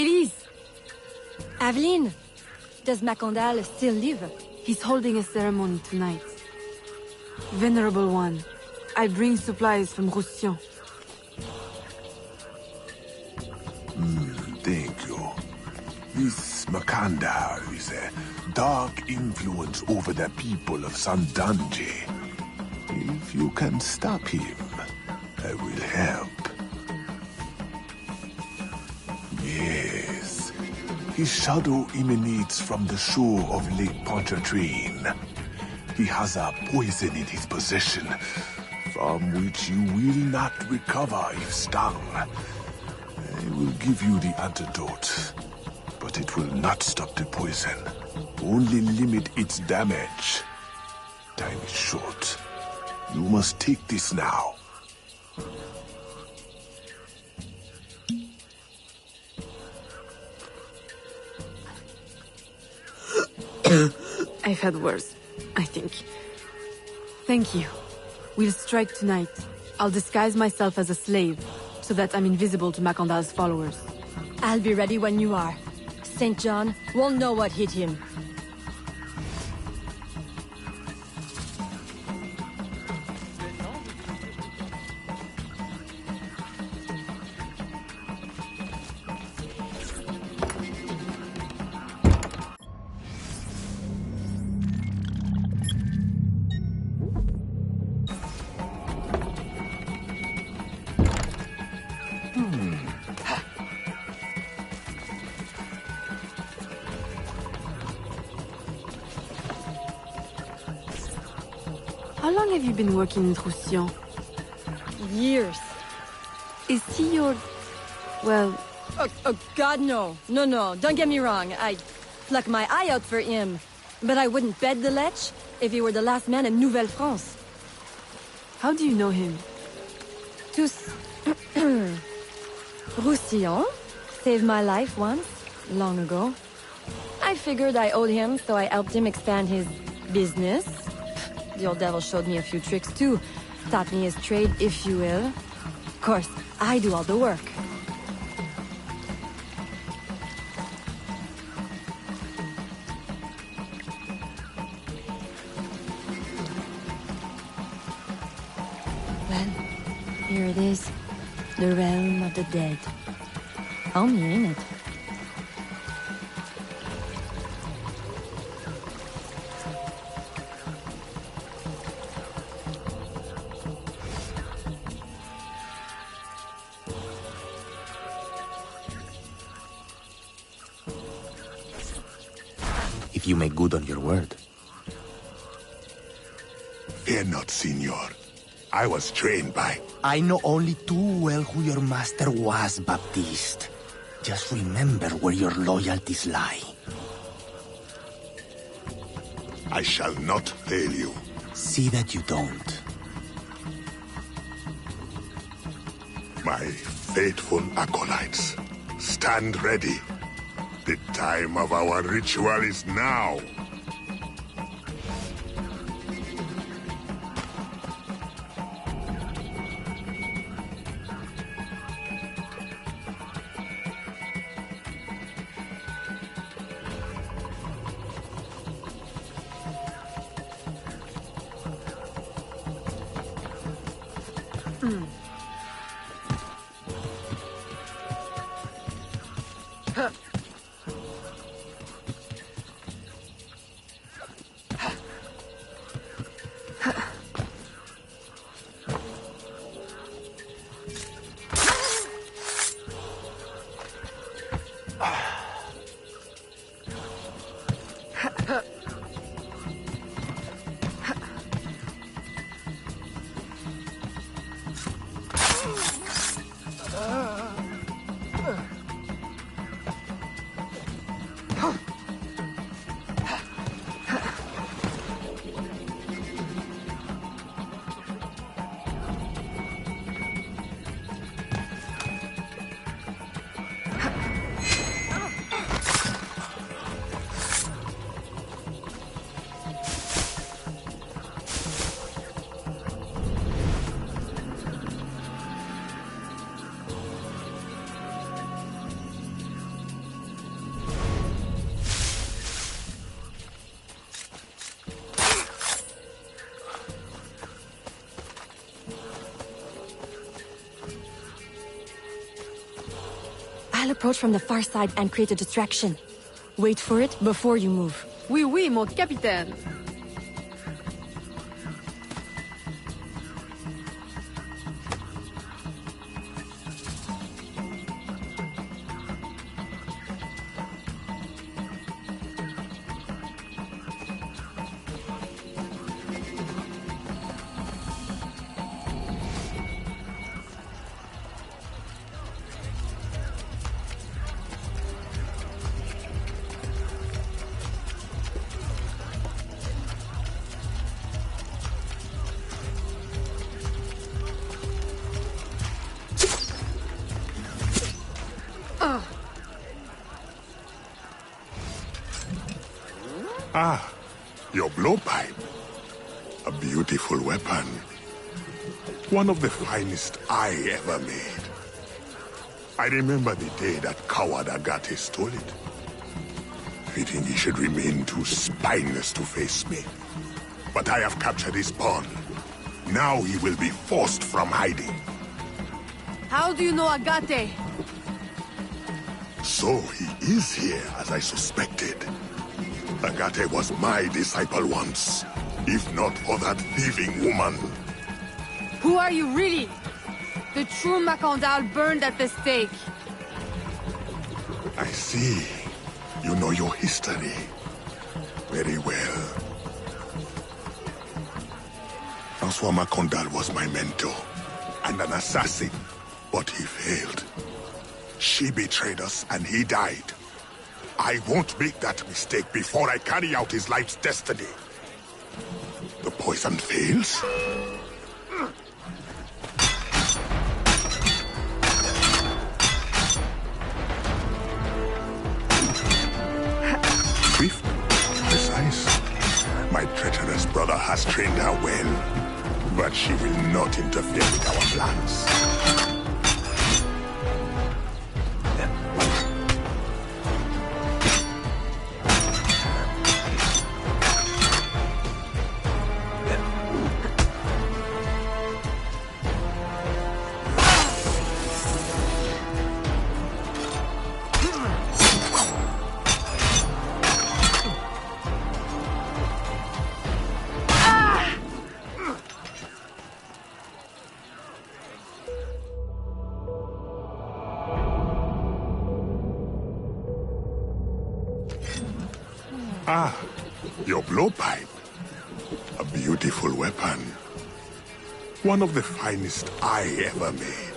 Ladies! Aveline, does Macandal still live? He's holding a ceremony tonight. Venerable One, I bring supplies from Roussillon. Thank you. This Macandal is a dark influence over the people of Sandange. If you can stop him, I will help. Yes. His shadow emanates from the shore of Lake Pontchartrain. He has a poison in his possession, from which you will not recover if stung. I will give you the antidote, but it will not stop the poison. Only limit its damage. Time is short. You must take this now. I've had worse, I think. Thank you. We'll strike tonight. I'll disguise myself as a slave, so that I'm invisible to Macandal's followers. I'll be ready when you are. St. John won't know what hit him. How long have you been working in Roussillon? Years. Is he your... well... Oh, God, no. No, don't get me wrong. I'd pluck my eye out for him. But I wouldn't bet the lech if he were the last man in Nouvelle-France. How do you know him? Tous... Roussillon saved my life once, long ago. I figured I owed him, so I helped him expand his business. The old devil showed me a few tricks too. Taught me his trade, if you will. Of course, I do all the work. Well, here it is. The realm of the dead. Homey, ain't it? If you make good on your word. Fear not, Signor. I was trained by... I know only too well who your master was, Baptiste. Just remember where your loyalties lie. I shall not fail you. See that you don't. My faithful acolytes, stand ready. The time of our ritual is now. I'll approach from the far side and create a distraction. Wait for it before you move. Oui, oui, mon capitaine. Ah, your blowpipe. A beautiful weapon. One of the finest I ever made. I remember the day that coward Agate stole it. Fitting he should remain too spineless to face me. But I have captured his pawn. Now he will be forced from hiding. How do you know Agate? So he is here, as I suspected. Agate was my disciple once, if not for that thieving woman. Who are you really? The true Macandal burned at the stake. I see. You know your history. Very well. Francois Macandal was my mentor, and an assassin, but he failed. She betrayed us, and he died. I won't make that mistake before I carry out his life's destiny. The poison fails? Swift, precise. My treacherous brother has trained her well, but she will not interfere with our plans. Ah, your blowpipe. A beautiful weapon. One of the finest I ever made.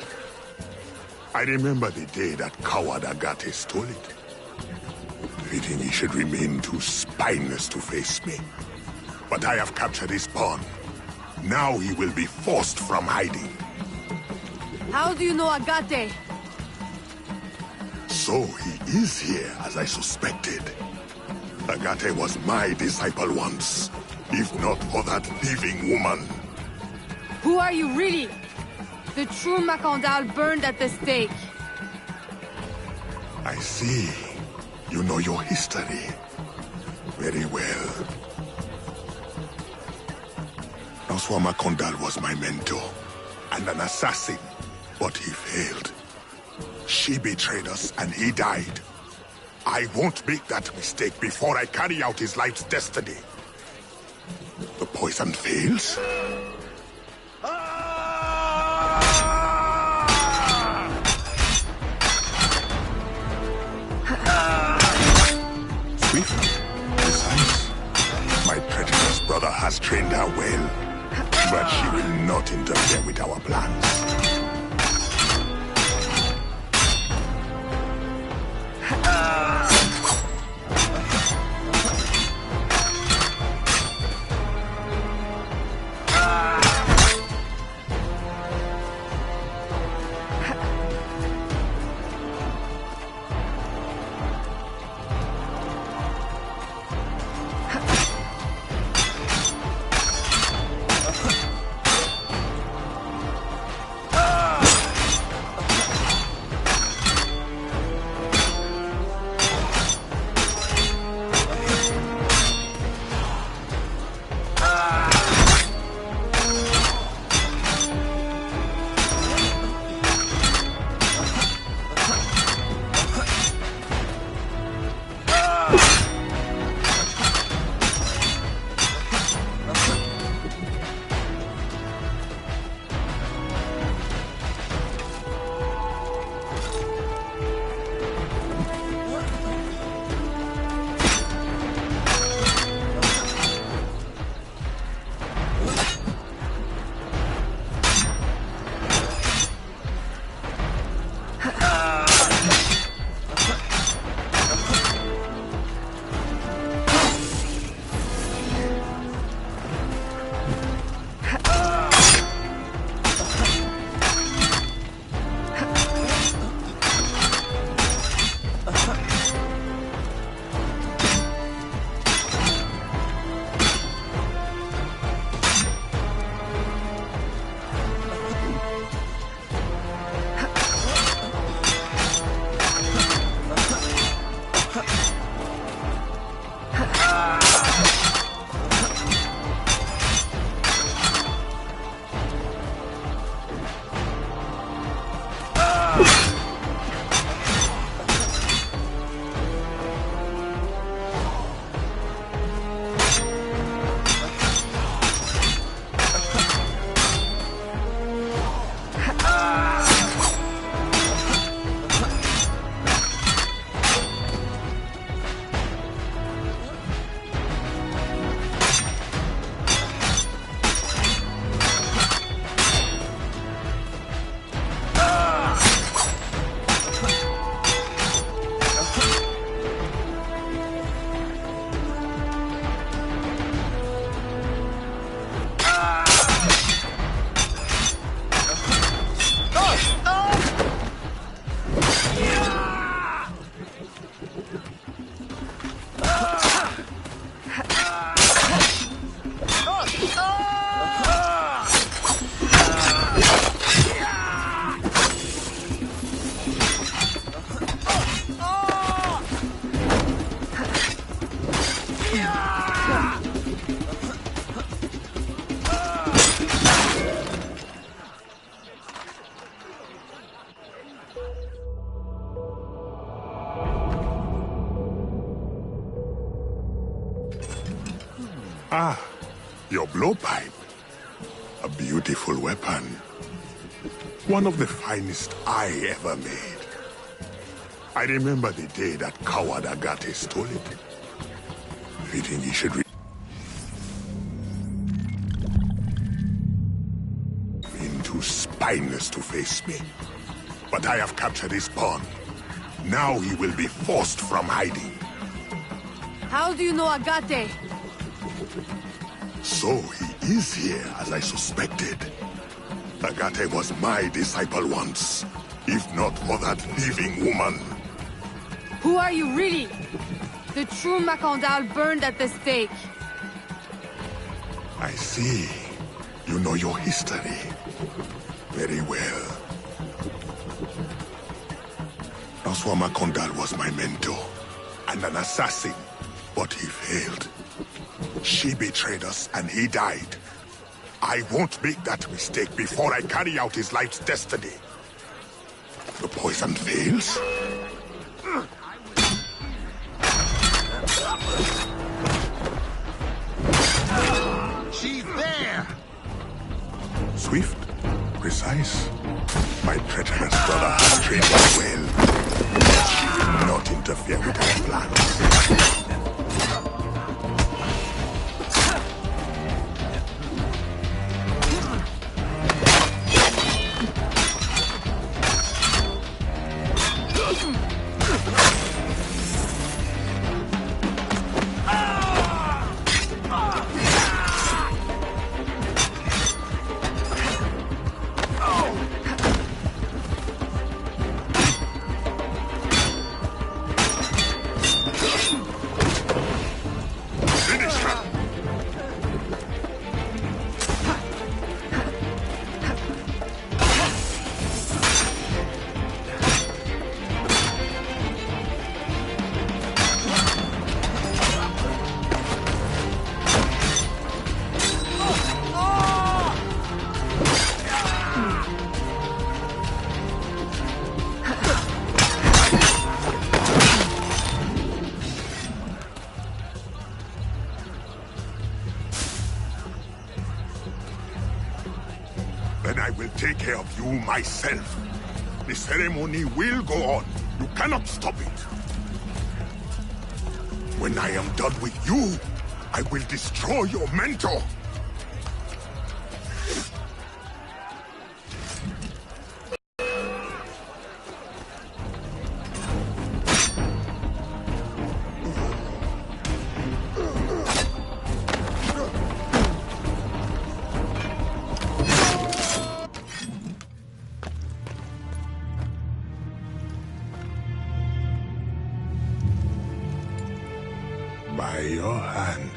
I remember the day that coward Agate stole it. Fitting he should remain too spineless to face me. But I have captured his pawn. Now he will be forced from hiding. How do you know Agate? So he is here, as I suspected. Agate was my disciple once, if not for that thieving woman. Who are you really? The true Macandal burned at the stake. I see. You know your history. Very well. Francois Macandal was my mentor, and an assassin, but he failed. She betrayed us, and he died. I won't make that mistake before I carry out his life's destiny. The poison fails? Swift, precise. My treacherous brother has trained her well, but she will not interfere with our plans. Ah, your blowpipe. A beautiful weapon. One of the finest I ever made. I remember the day that coward Agate stole it. Fitting he should been too spineless to face me. But I have captured his pawn. Now he will be forced from hiding. How do you know Agate? So he is here, as I suspected. Agate was my disciple once, if not for that thieving woman. Who are you really? The true Macandal burned at the stake. I see. You know your history. Very well. François Macandal was my mentor, and an assassin, but he failed. She betrayed us, and he died. I won't make that mistake before I carry out his life's destiny. The poison fails? She's there! Swift, precise. My treacherous brother has trained us well. She will not interfere with our plans. Then I will take care of you myself. The ceremony will go on. You cannot stop it. When I am done with you, I will destroy your mentor. By your hand,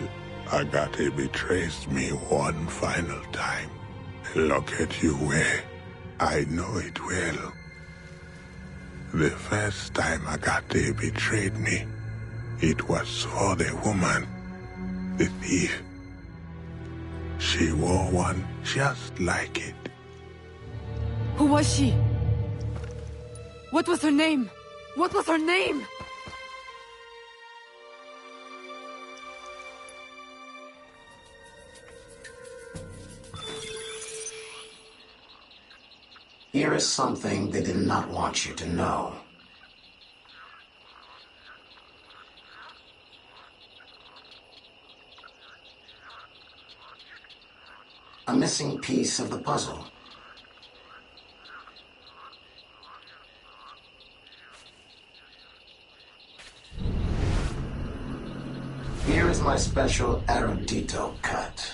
Agate betrays me one final time. Look at you wear. I know it well. The first time Agate betrayed me, it was for the woman, the thief. She wore one just like it. Who was she? What was her name? What was her name? Here is something they did not want you to know. A missing piece of the puzzle. Here is my special erudito cut.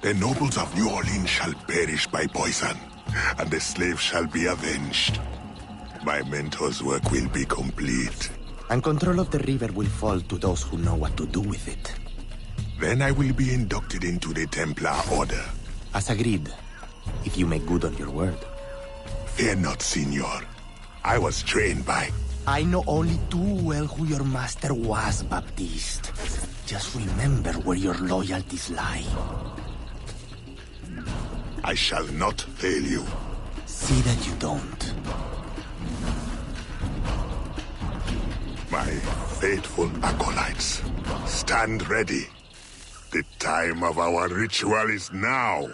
The nobles of New Orleans shall perish by poison, and the slaves shall be avenged. My mentor's work will be complete. And control of the river will fall to those who know what to do with it. Then I will be inducted into the Templar Order. As agreed, if you make good on your word. Fear not, Signor. I was trained by... I know only too well who your master was, Baptiste. Just remember where your loyalties lie. I shall not fail you. See that you don't. My faithful acolytes, stand ready. The time of our ritual is now.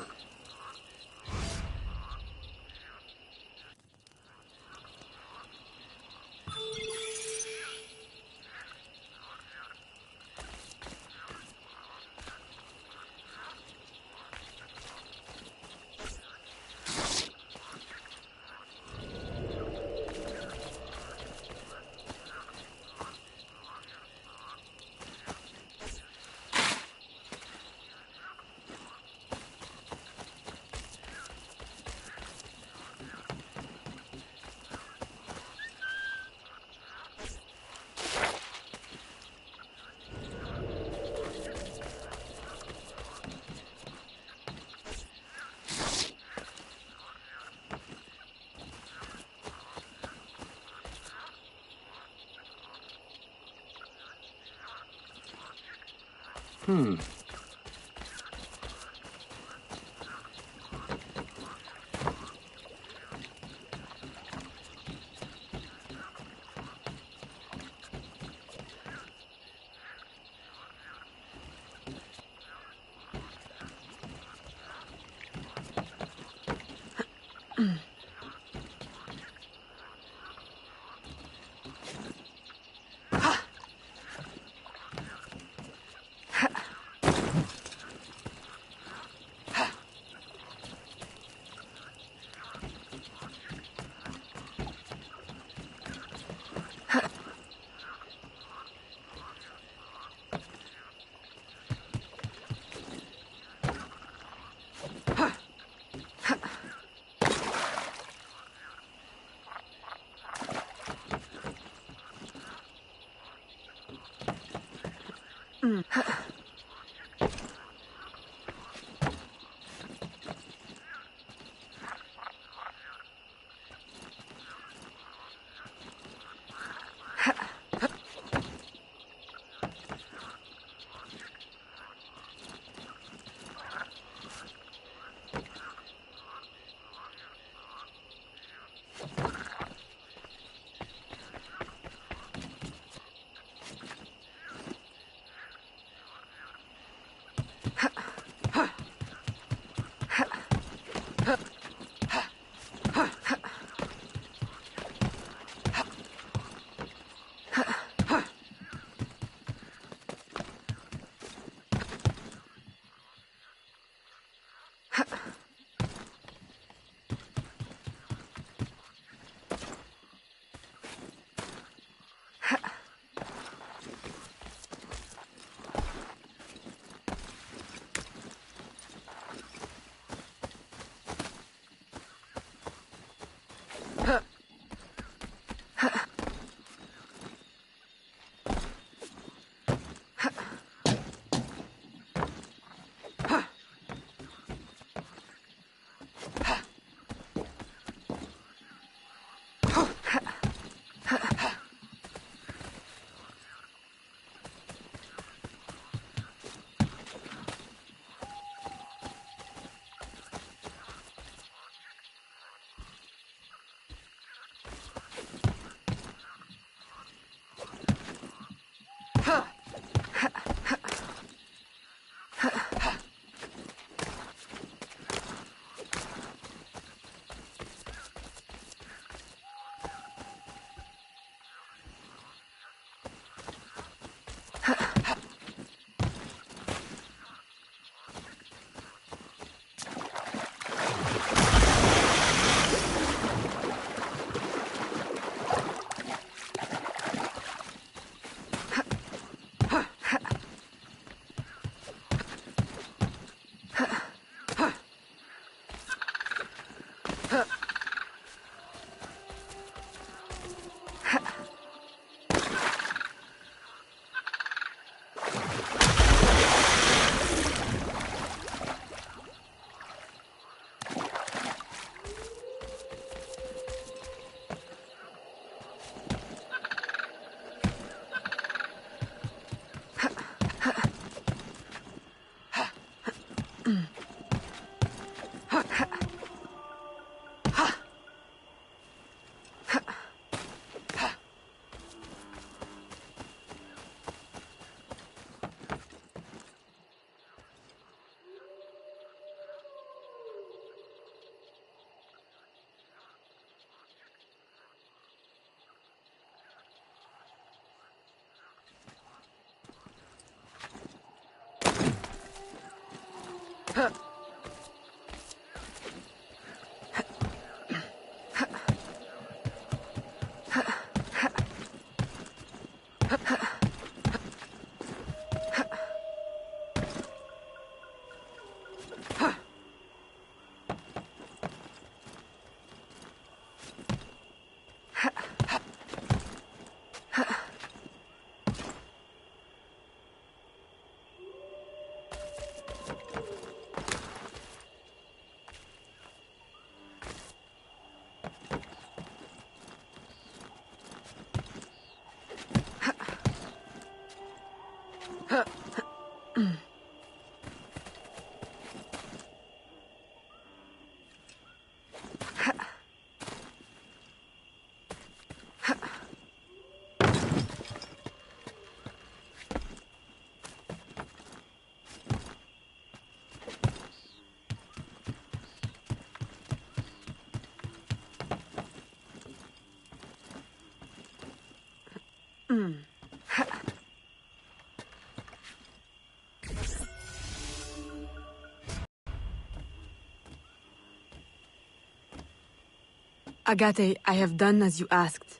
Agate, I have done as you asked.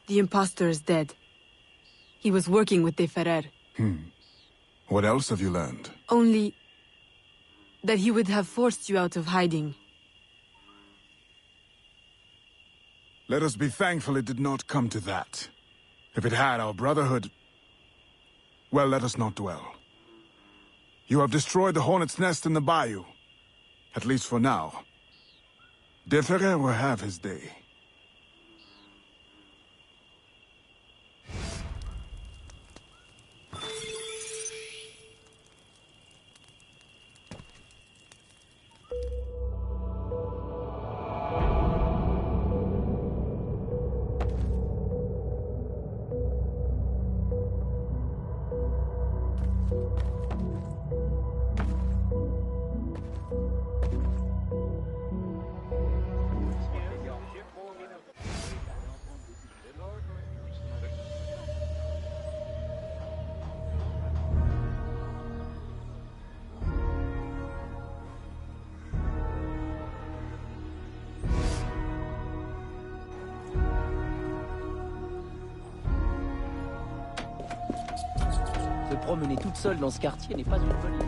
The impostor is dead. He was working with De Ferrer. What else have you learned? Only that he would have forced you out of hiding. Let us be thankful it did not come to that. If it had, our brotherhood... Well, let us not dwell. You have destroyed the hornet's nest in the bayou. At least for now. De Ferrer will have his day. Se promener toute seule dans ce quartier n'est pas une bonne idée.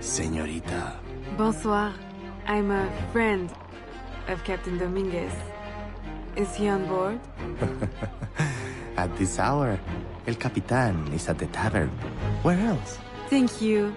Señorita. Bonsoir. I'm a friend of Captain Dominguez. Is he on board? At this hour, El Capitan is at the tavern. Where else? Thank you.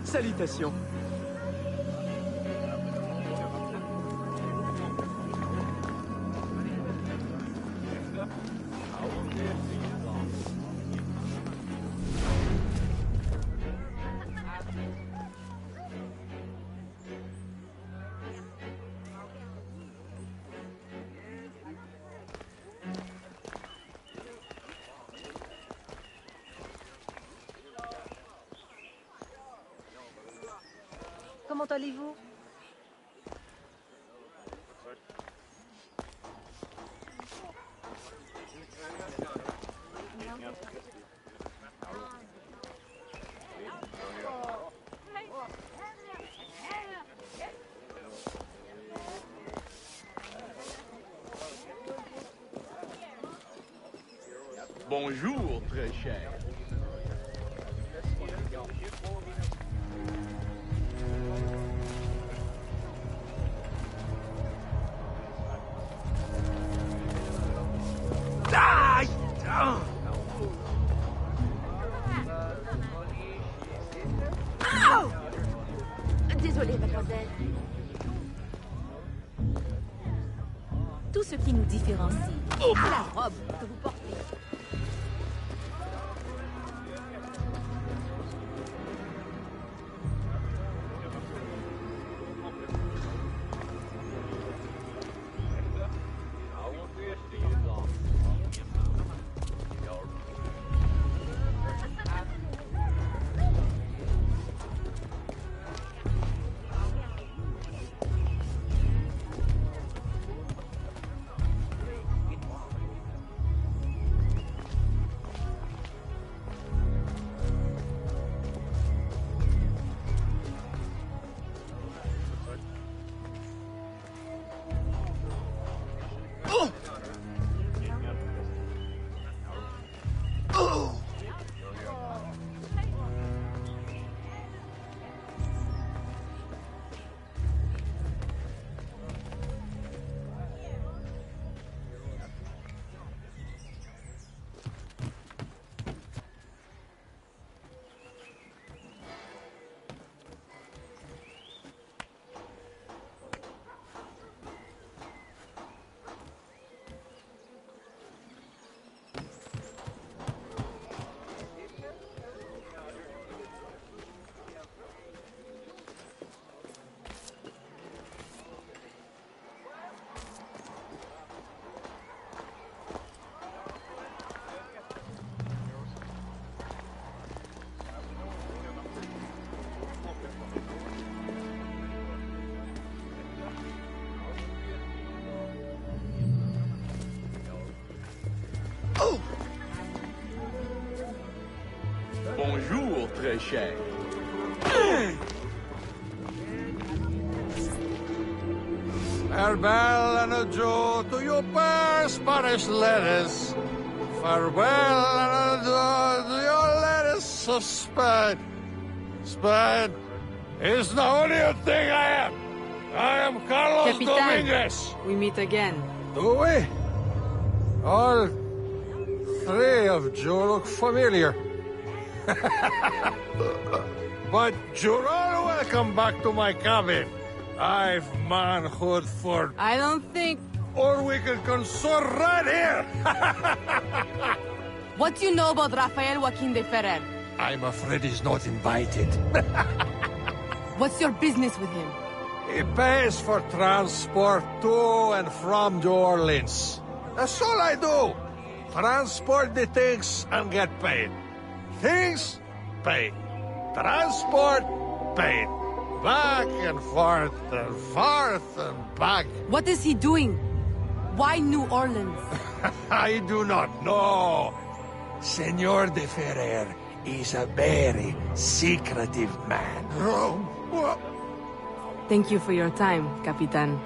Salutations. Comment allez-vous? Bonjour, très cher. mademoiselle. Tout ce qui nous différencie, c'est la robe que vous portez. Bonjour, très cher. Farewell and adieu to your poor Spanish ladies. Farewell and adieu to your ladies of Spain. Spain is the only thing I am. I am Carlos Dominguez. We meet again. Do we? All three of you look familiar. But you're all welcome back to my cabin. I've manhood for... I don't think... Or we can consort right here! What do you know about Rafael Joaquin de Ferrer? I'm afraid he's not invited. What's your business with him? He pays for transport to and from New Orleans. That's all I do. Transport the things and get paid. Things, paid. Transport, paid. Back and forth and back. What is he doing? Why New Orleans? I do not know. Senor de Ferrer is a very secretive man. Thank you for your time, Capitan.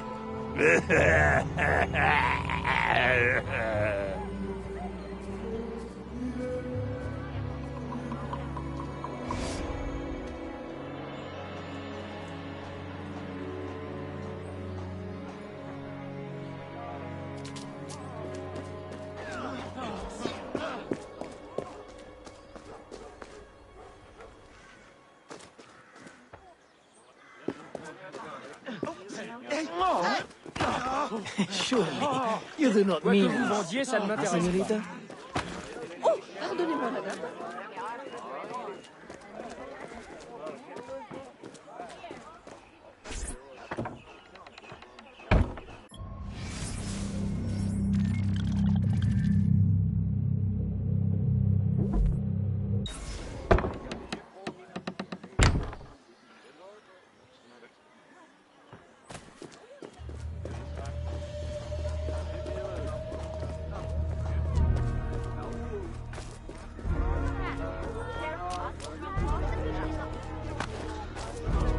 Surely, you do not mean... Señorita? Oh, pardonnez-moi, madame.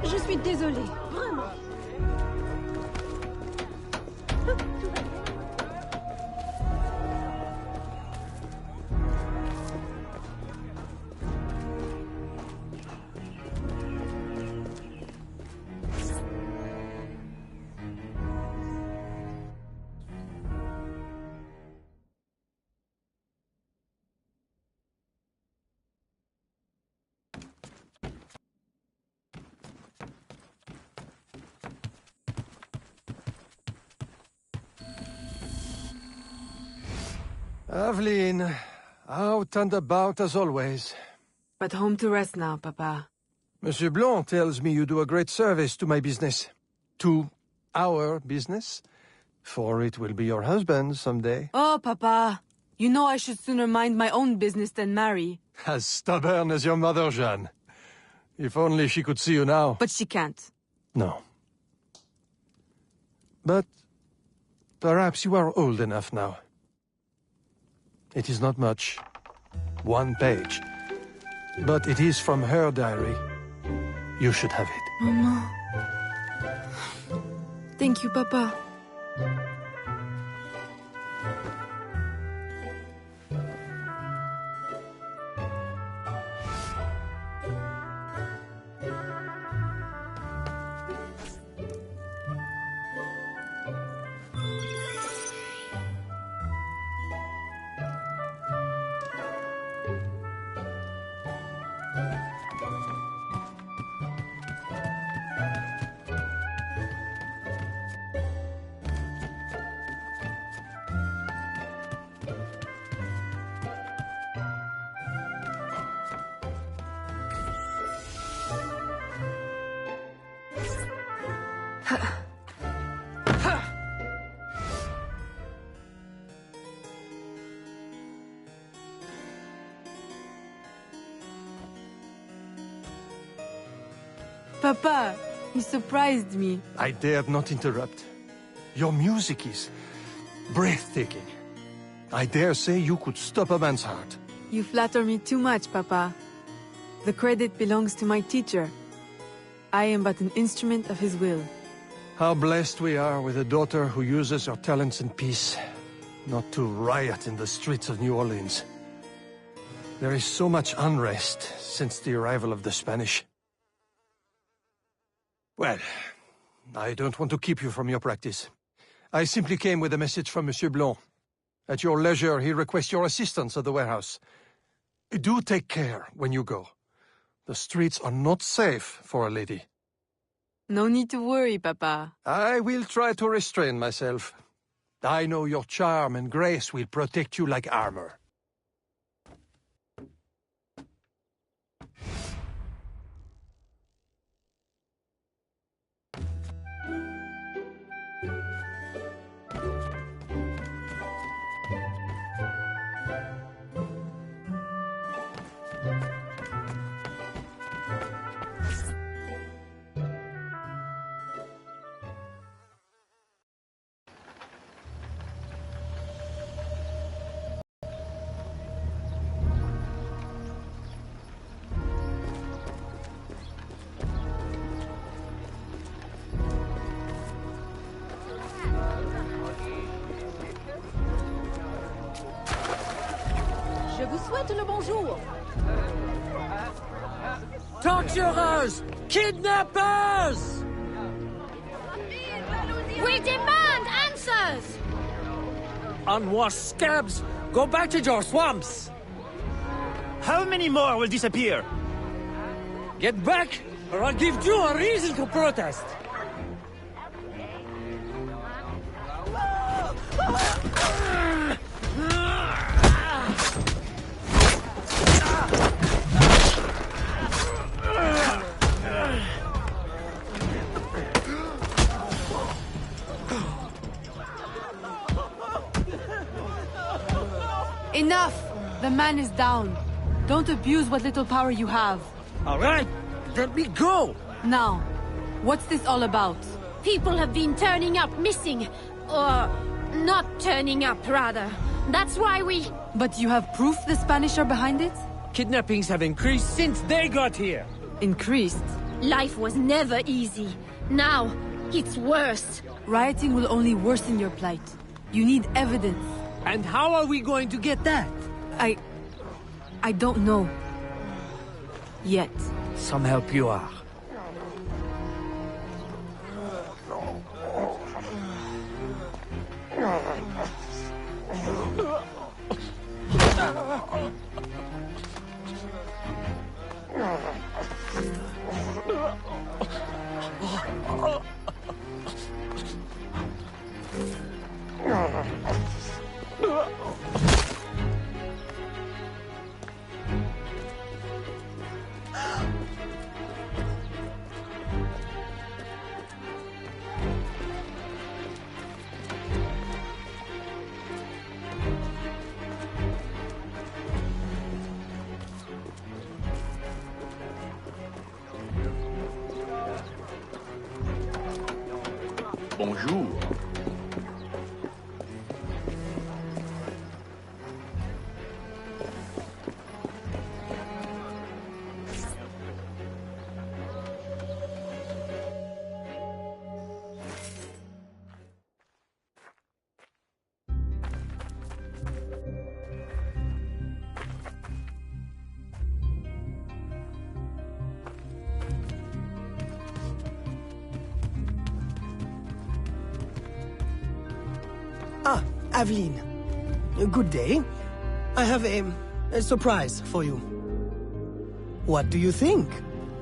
Je suis désolée, vraiment. Aveline, out and about as always. But home to rest now, Papa. Monsieur Blanc tells me you do a great service to my business. To our business. For it will be your husband someday. Oh, Papa. You know I should sooner mind my own business than marry. As stubborn as your mother, Jeanne. If only she could see you now. But she can't. No. But perhaps you are old enough now. It is not much. 1 page. But it is from her diary. You should have it. Mama. Thank you, Papa. Papa, you surprised me. I dared not interrupt. Your music is breathtaking. I dare say you could stop a man's heart. You flatter me too much, Papa. The credit belongs to my teacher. I am but an instrument of his will. How blessed we are with a daughter who uses her talents in peace, not to riot in the streets of New Orleans. There is so much unrest since the arrival of the Spanish. Well, I don't want to keep you from your practice. I simply came with a message from Monsieur Blanc. At your leisure, he requests your assistance at the warehouse. Do take care when you go. The streets are not safe for a lady. No need to worry, Papa. I will try to restrain myself. I know your charm and grace will protect you like armor. Je vous souhaite le bonjour. Torturers! Kidnappers! We demand answers! Unwashed scabs! Go back to your swamps! How many more will disappear? Get back, or I'll give you a reason to protest! Enough! The man is down. Don't abuse what little power you have. All right, let me go! Now, what's this all about? People have been turning up missing. Or not turning up, rather. That's why we... But you have proof the Spanish are behind it? Kidnappings have increased since they got here. Increased? Life was never easy. Now, it's worse. Rioting will only worsen your plight. You need evidence. And how are we going to get that? I don't know. Yet. Some help you are. Bonjour. Ah, Aveline. Good day. I have a surprise for you. What do you think?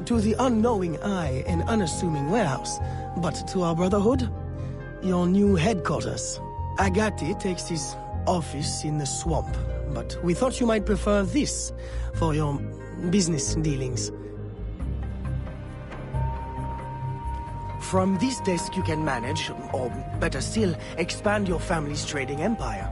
To the unknowing eye, an unassuming warehouse. But to our brotherhood, your new headquarters. Agati takes his office in the swamp, but we thought you might prefer this for your business dealings. From this desk you can manage, or better still, expand your family's trading empire.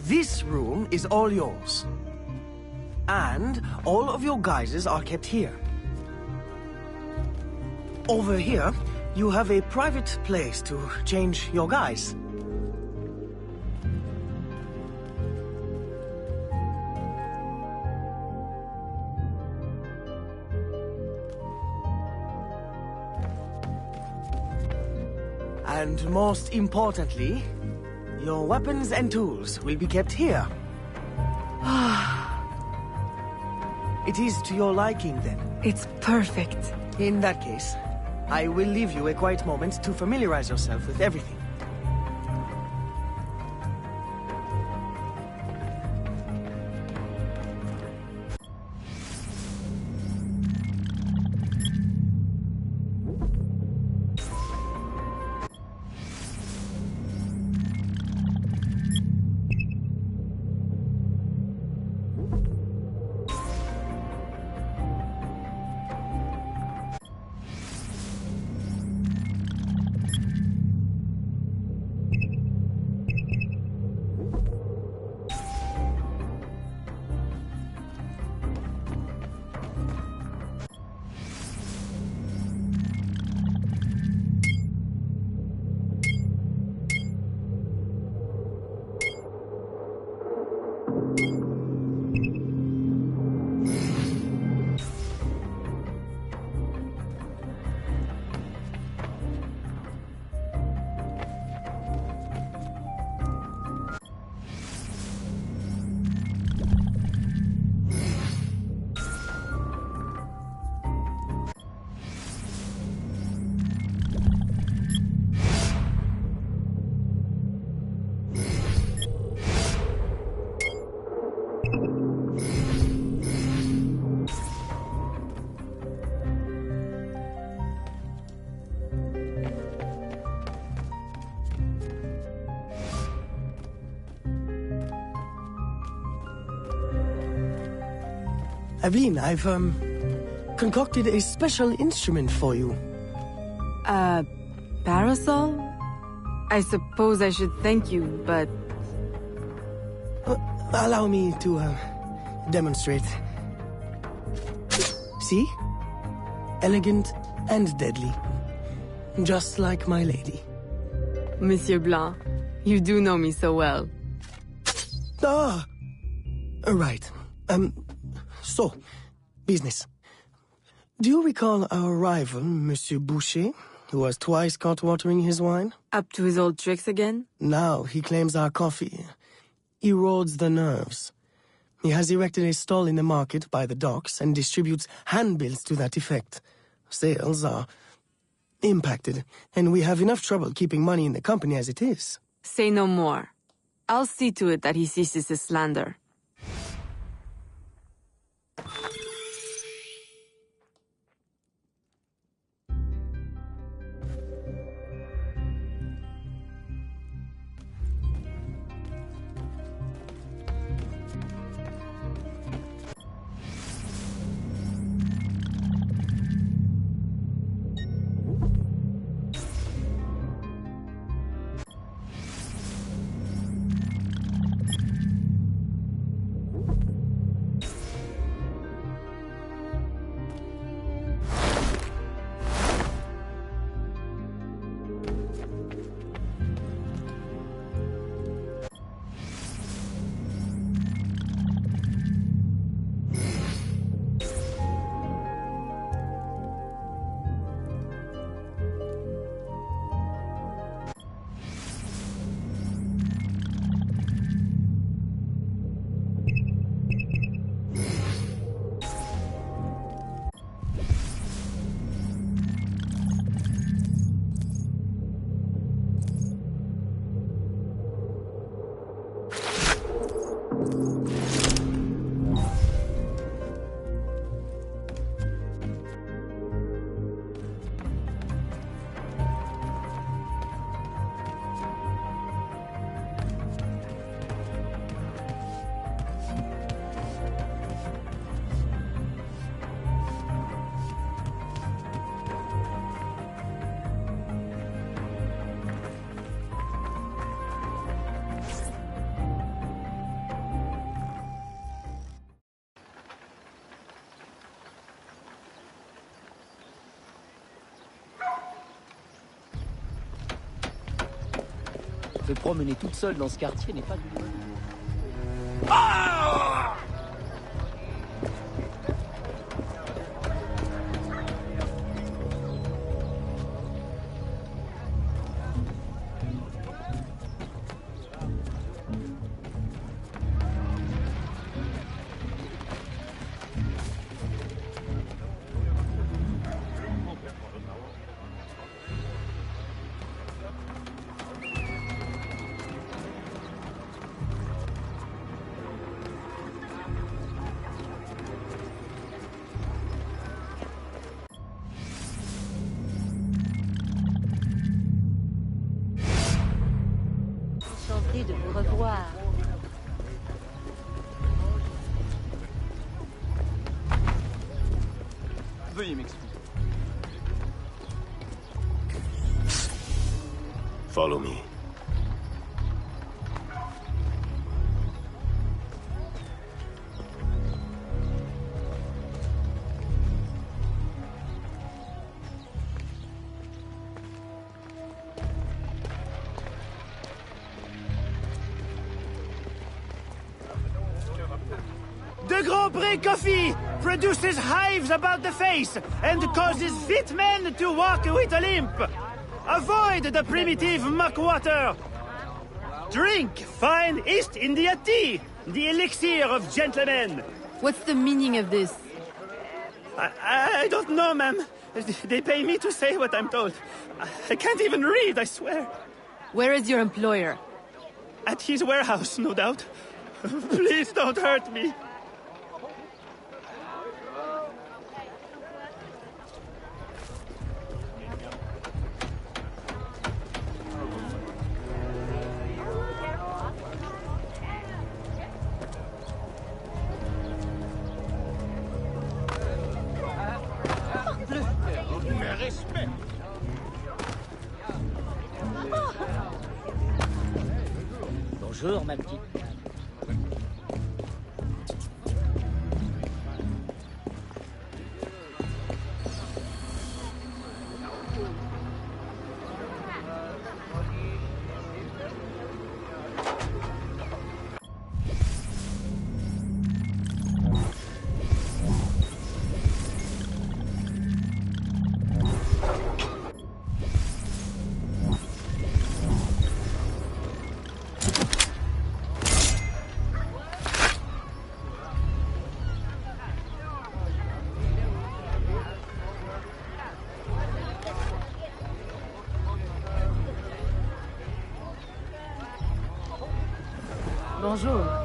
This room is all yours. And all of your guises are kept here. Over here, you have a private place to change your guise. And most importantly, your weapons and tools will be kept here. It is to your liking, then? It's perfect. In that case, I will leave you a quiet moment to familiarize yourself with everything. Aveline, I've, concocted a special instrument for you. Parasol? I suppose I should thank you, but... Allow me to, demonstrate. See? Elegant and deadly. Just like my lady. Monsieur Blanc, you do know me so well. Ah! Right. So, business. Do you recall our rival, Monsieur Boucher, who was twice caught watering his wine? Up to his old tricks again? Now he claims our coffee erodes the nerves. He has erected a stall in the market by the docks and distributes handbills to that effect. Sales are impacted, and we have enough trouble keeping money in the company as it is. Say no more. I'll see to it that he ceases his slander. Se promener toute seule dans ce quartier n'est pas... Enchanté de vous revoir. Veuillez m'excuser. Follow me. The Grand Prix coffee produces hives about the face and causes fit men to walk with a limp. Avoid the primitive muck water. Drink fine East India tea, the elixir of gentlemen. What's the meaning of this? I don't know, ma'am. They pay me to say what I'm told. I can't even read, I swear. Where is your employer? At his warehouse, no doubt. Please don't hurt me. Bonjour, ma petite. Bonjour.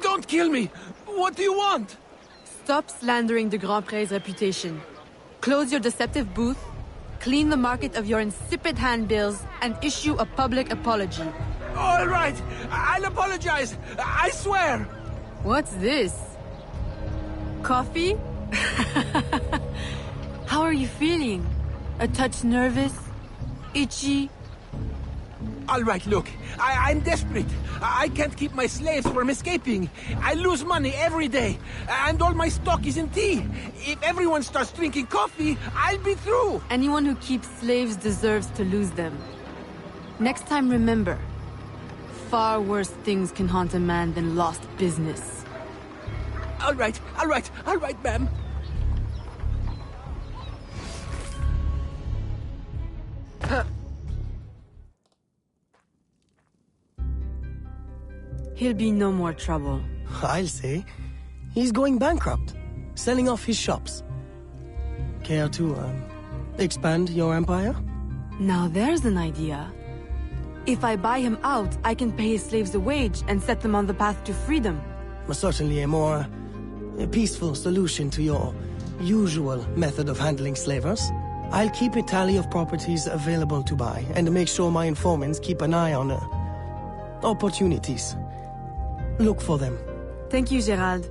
Don't kill me! What do you want? Stop slandering the Grand Prix's reputation. Close your deceptive booth, clean the market of your insipid handbills, and issue a public apology. All right, I'll apologize. I swear. What's this? Coffee? How are you feeling? A touch nervous? Itchy? All right, look, I'm desperate. I can't keep my slaves from escaping. I lose money every day, and all my stock is in tea. If everyone starts drinking coffee, I'll be through. Anyone who keeps slaves deserves to lose them. Next time, remember, far worse things can haunt a man than lost business. All right, ma'am. He'll be no more trouble. I'll say. He's going bankrupt, selling off his shops. Care to, expand your empire? Now there's an idea. If I buy him out, I can pay his slaves a wage and set them on the path to freedom. Certainly a more peaceful solution to your usual method of handling slavers. I'll keep a tally of properties available to buy and make sure my informants keep an eye on opportunities. Look for them. Thank you, Gerald.